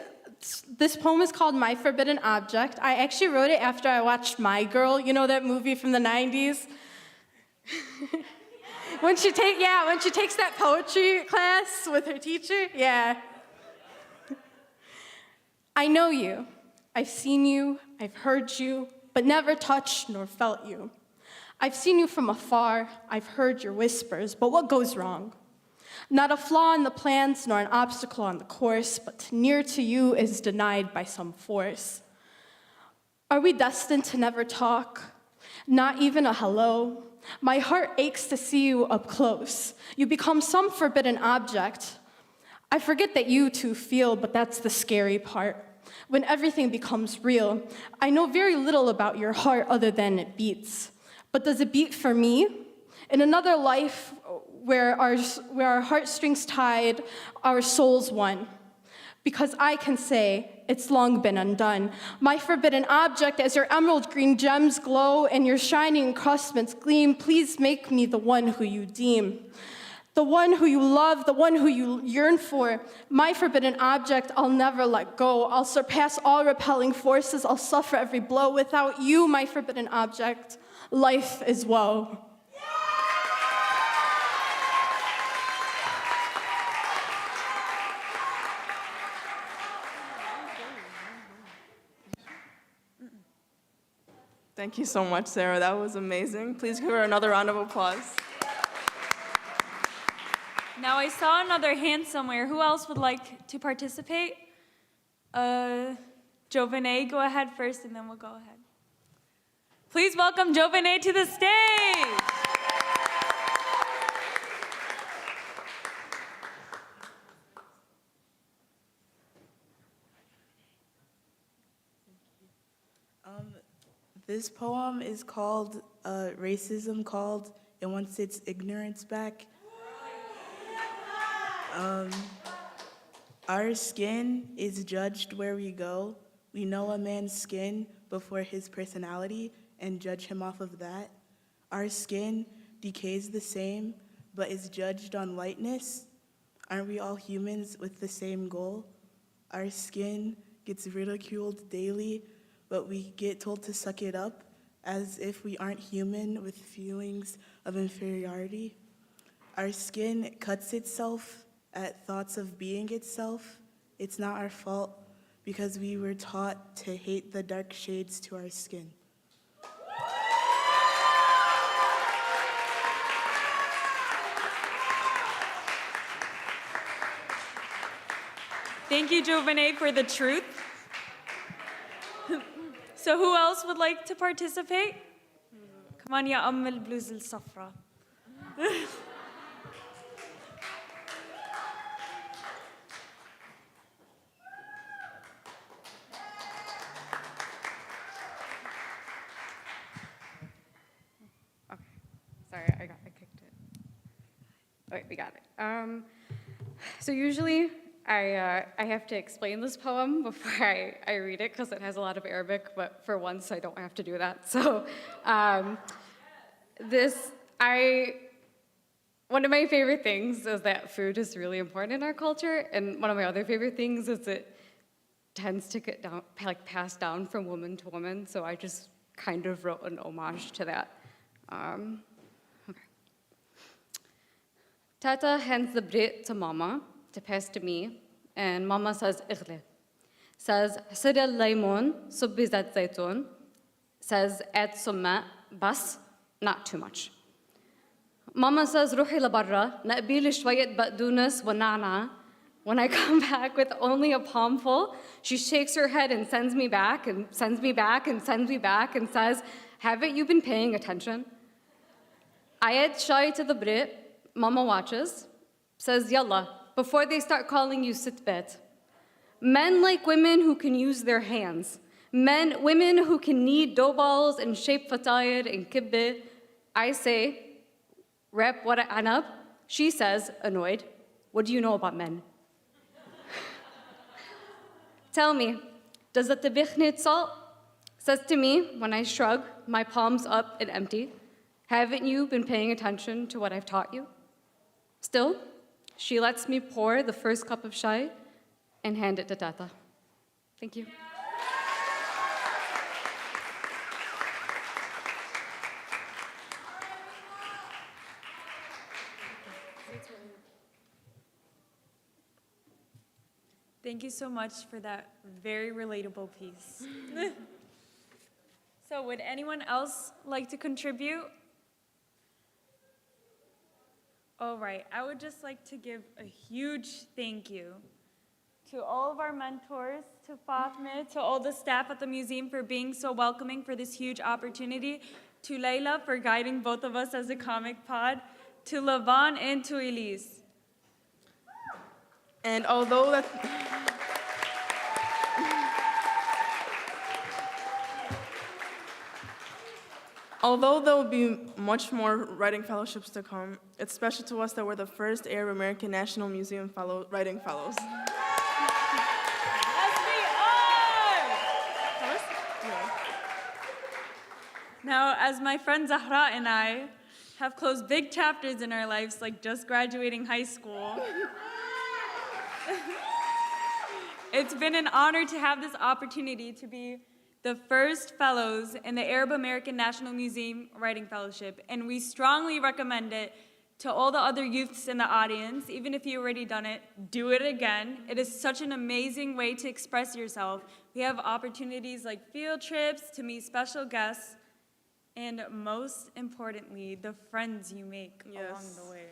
This poem is called My Forbidden Object. I actually wrote it after I watched My Girl, you know that movie from the 90s? when she takes that poetry class with her teacher, yeah. I know you. I've seen you, I've heard you, but never touched nor felt you. I've seen you from afar, I've heard your whispers, but what goes wrong? Not a flaw in the plans, nor an obstacle on the course, but near to you is denied by some force. Are we destined to never talk? Not even a hello? My heart aches to see you up close. You become some forbidden object. I forget that you too feel, but that's the scary part. When everything becomes real, I know very little about your heart other than it beats. But does it beat for me? In another life where our heartstrings tied, our souls one. Because I can say it's long been undone. My forbidden object, as your emerald green gems glow and your shining encrustments gleam, please make me the one who you deem. The one who you love, the one who you yearn for. My forbidden object, I'll never let go. I'll surpass all repelling forces. I'll suffer every blow. Without you, my forbidden object, life is woe. Thank you so much, Sarah. That was amazing. Please give her another round of applause. Now I saw another hand somewhere. Who else would like to participate? Jovanay, go ahead first, and then we'll go ahead. Please welcome Jovanay to the stage. This poem is called Racism Called, and wants its ignorance back. Our skin is judged where we go. We know a man's skin before his personality and judge him off of that. Our skin decays the same, but is judged on lightness. Aren't we all humans with the same goal? Our skin gets ridiculed daily, but we get told to suck it up as if we aren't human with feelings of inferiority. Our skin cuts itself at thoughts of being itself. It's not our fault because we were taught to hate the dark shades to our skin. Thank you, Jovanay, for the truth. So who else would like to participate? Come on, ya البلوز الصفراء. Sorry, I kicked it. Okay, we got it. So usually I have to explain this poem before I read it because it has a lot of Arabic, but for once I don't have to do that. So one of my favorite things is that food is really important in our culture, and one of my other favorite things is it tends to get passed down from woman to woman, so I just kind of wrote an homage to that. Tata hands the bread to Mama to pass to me, and Mama says, "Ighli." Says, "Sir al-laymun, subbi zat zaytun." Says, "Add some ma, bas, not too much." Mama says, "Ruhi labarra, naqbili shwayat baqdunas wa na'na." When I come back with only a palmful, she shakes her head and sends me back and sends me back and sends me back and says, "Haven't you been paying attention?" I add shay to the bread. Mama watches, says, "Yalla, before they start calling you sitbet." Men like women who can use their hands. Women who can knead dough balls and shape fatayr and kibbe. I say, "Rep what anab." She says, annoyed, "What do you know about men?" Tell me, does the tabikh need salt? Says to me when I shrug, my palms up and empty, "Haven't you been paying attention to what I've taught you?" Still, she lets me pour the first cup of chai and hand it to Tata. Thank you. Thank you so much for that very relatable piece. So would anyone else like to contribute? All right, I would just like to give a huge thank you to all of our mentors, to Fatima, to all the staff at the museum for being so welcoming for this huge opportunity, to Layla for guiding both of us as a comic pod, to Lavan and to Elise. And although that although there will be much more writing fellowships to come, it's special to us that we're the first Arab American National Museum Writing Fellows. Now, as my friend Zahra and I have closed big chapters in our lives, like just graduating high school, it's been an honor to have this opportunity to be the first fellows in the Arab American National Museum Writing Fellowship, and we strongly recommend it to all the other youths in the audience. Even if you've already done it, do it again. It is such an amazing way to express yourself. We have opportunities like field trips, to meet special guests, and most importantly, the friends you make along the way.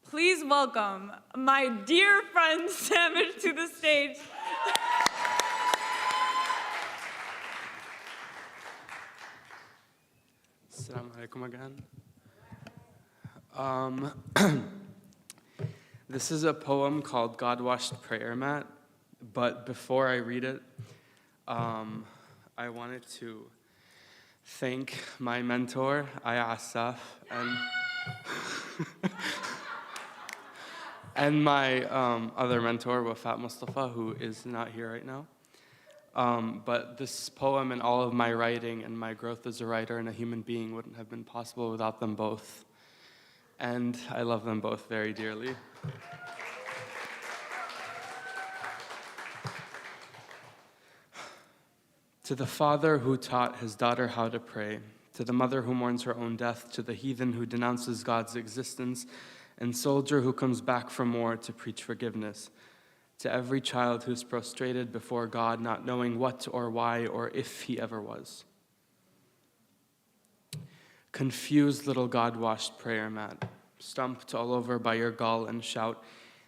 Please welcome my dear friend Samir to the stage. Assalamu alaikum again. This is a poem called God Washed Prayer Mat, but before I read it, I wanted to thank my mentor, Aya Asaf, and my other mentor, Wafat Mustafa, who is not here right now. But this poem and all of my writing and my growth as a writer and a human being wouldn't have been possible without them both. And I love them both very dearly. To the father who taught his daughter how to pray, to the mother who mourns her own death, to the heathen who denounces God's existence, and soldier who comes back from war to preach forgiveness, to every child who's prostrated before God, not knowing what or why or if he ever was. Confused little God-washed prayer mat, stumped all over by your gall and shout,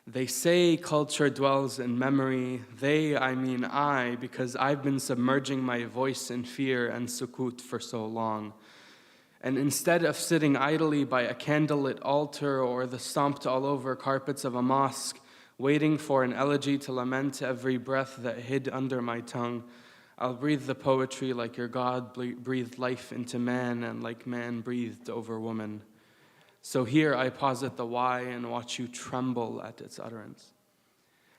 they say culture dwells in memory. They, I mean I, because I've been submerging my voice in fear and sukut for so long. And instead of sitting idly by a candlelit altar or the stomped all over carpets of a mosque, waiting for an elegy to lament every breath that hid under my tongue, I'll breathe the poetry like your God breathed life into man and like man breathed over woman. So here I posit the why and watch you tremble at its utterance.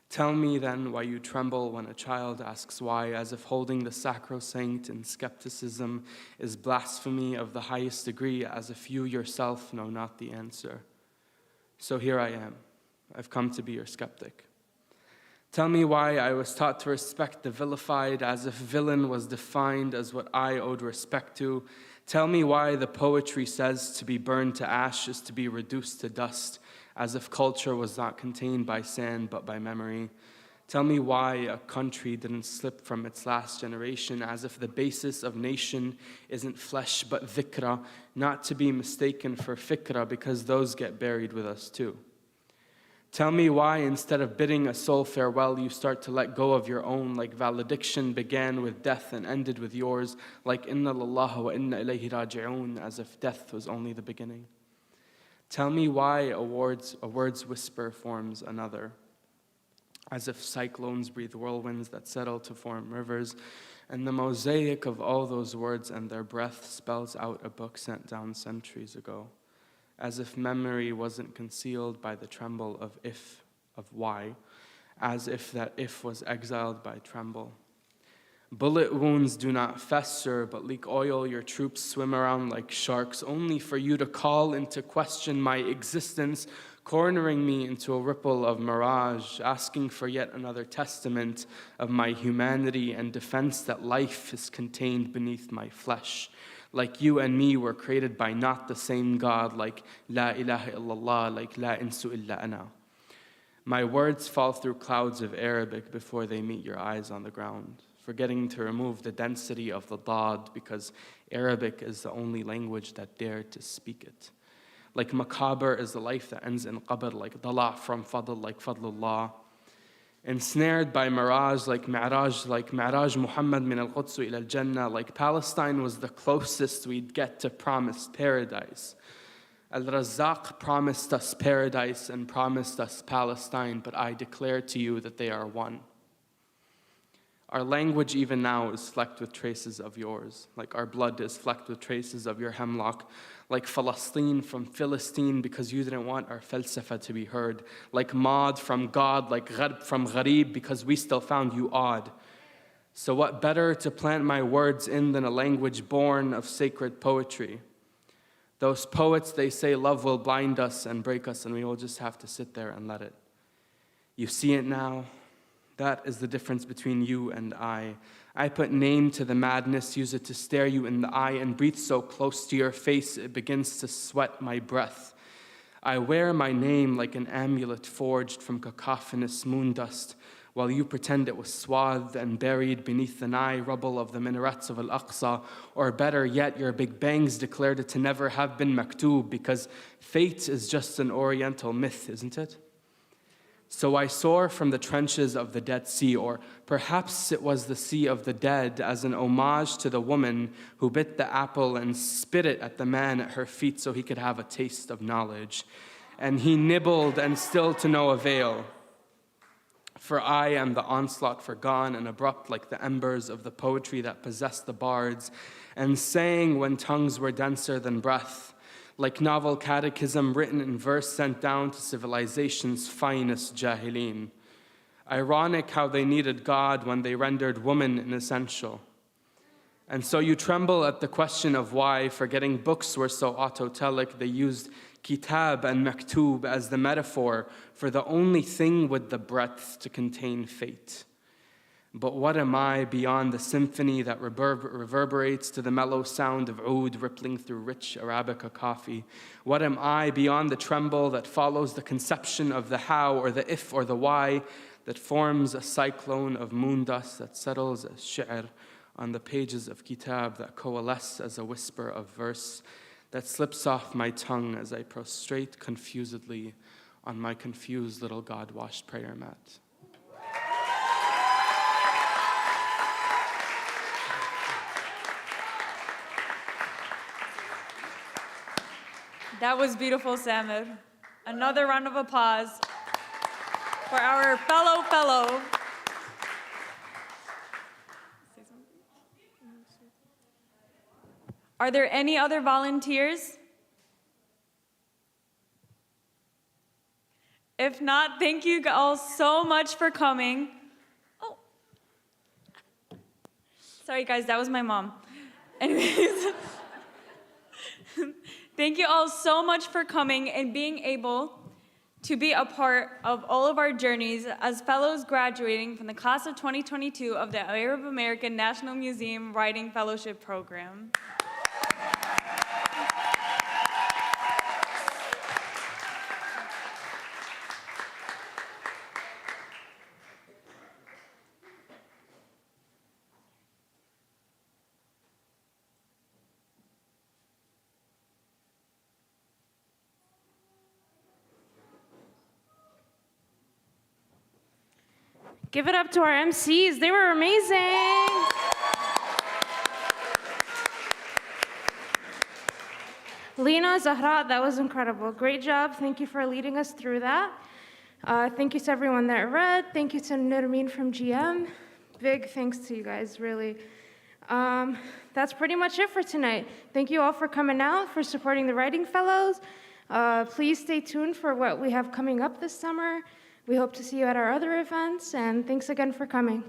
Tell me then why you tremble when a child asks why, as if holding the sacrosanct in skepticism is blasphemy of the highest degree, as if you yourself know not the answer. So here I am. I've come to be your skeptic. Tell me why I was taught to respect the vilified, as if villain was defined as what I owed respect to. Tell me why the poetry says to be burned to ash is to be reduced to dust, as if culture was not contained by sand but by memory. Tell me why a country didn't slip from its last generation, as if the basis of nation isn't flesh but dhikra, not to be mistaken for fikra, because those get buried with us too. Tell me why, instead of bidding a soul farewell, you start to let go of your own, like valediction began with death and ended with yours, like inna lillahi wa inna ilayhi raji'un, as if death was only the beginning. Tell me why a word's whisper forms another, as if cyclones breathe whirlwinds that settle to form rivers, and the mosaic of all those words and their breath spells out a book sent down centuries ago, as if memory wasn't concealed by the tremble of if, of why, as if that if was exiled by tremble. Bullet wounds do not fester, but leak oil. Your troops swim around like sharks, only for you to call into question my existence, cornering me into a ripple of mirage, asking for yet another testament of my humanity and defense that life is contained beneath my flesh. Like you and me were created by not the same God, like La ilaha illallah, like La insu illa ana. My words fall through clouds of Arabic before they meet your eyes on the ground, forgetting to remove the density of the dad because Arabic is the only language that dared to speak it. Like makaber is the life that ends in qabr, like dala from fadl, like fadlullah. Ensnared by mirage, like Mi'raj Muhammad min al-Quds ila al-Jannah, like Palestine was the closest we'd get to promised paradise. Al-Razzaq promised us paradise and promised us Palestine, but I declare to you that they are one. Our language even now is flecked with traces of yours, like our blood is flecked with traces of your hemlock, like Palestine from Philistine because you didn't want our falsafa to be heard, like Mad from God, like Gharb from Gharib because we still found you odd. So what better to plant my words in than a language born of sacred poetry? Those poets, they say love will blind us and break us and we will just have to sit there and let it. You see it now? That is the difference between you and I. I put name to the madness, use it to stare you in the eye and breathe so close to your face it begins to sweat my breath. I wear my name like an amulet forged from cacophonous moon dust, while you pretend it was swathed and buried beneath the nigh rubble of the minarets of Al-Aqsa, or better yet, your Big Bangs declared it to never have been maktub, because fate is just an oriental myth, isn't it? So I soar from the trenches of the Dead Sea, or perhaps it was the Sea of the Dead, as an homage to the woman who bit the apple and spit it at the man at her feet so he could have a taste of knowledge. And he nibbled and still to no avail. For I am the onslaught forgone and abrupt like the embers of the poetry that possessed the bards, and sang when tongues were denser than breath, like novel catechism written in verse sent down to civilization's finest jahilin. Ironic how they needed God when they rendered woman inessential. And so you tremble at the question of why, forgetting books were so autotelic, they used kitab and maktub as the metaphor for the only thing with the breadth to contain fate. But what am I beyond the symphony that reverberates to the mellow sound of oud rippling through rich Arabica coffee? What am I beyond the tremble that follows the conception of the how or the if or the why that forms a cyclone of moon dust that settles as shi'r on the pages of kitab that coalesce as a whisper of verse that slips off my tongue as I prostrate confusedly on my confused little God-washed prayer mat? That was beautiful, Samir. Another round of applause for our fellow. Are there any other volunteers? If not, thank you all so much for coming. Oh, sorry guys, that was my mom. Anyways. Thank you all so much for coming and being able to be a part of all of our journeys as fellows graduating from the class of 2022 of the Arab American National Museum Writing Fellowship Program. Give it up to our MCs. They were amazing. Lina, Zahra, that was incredible. Great job. Thank you for leading us through that. Thank you to everyone that read. Thank you to Nirmeen from GM. Big thanks to you guys, really. That's pretty much it for tonight. Thank you all for coming out, for supporting the Writing Fellows. Please stay tuned for what we have coming up this summer. We hope to see you at our other events, and thanks again for coming.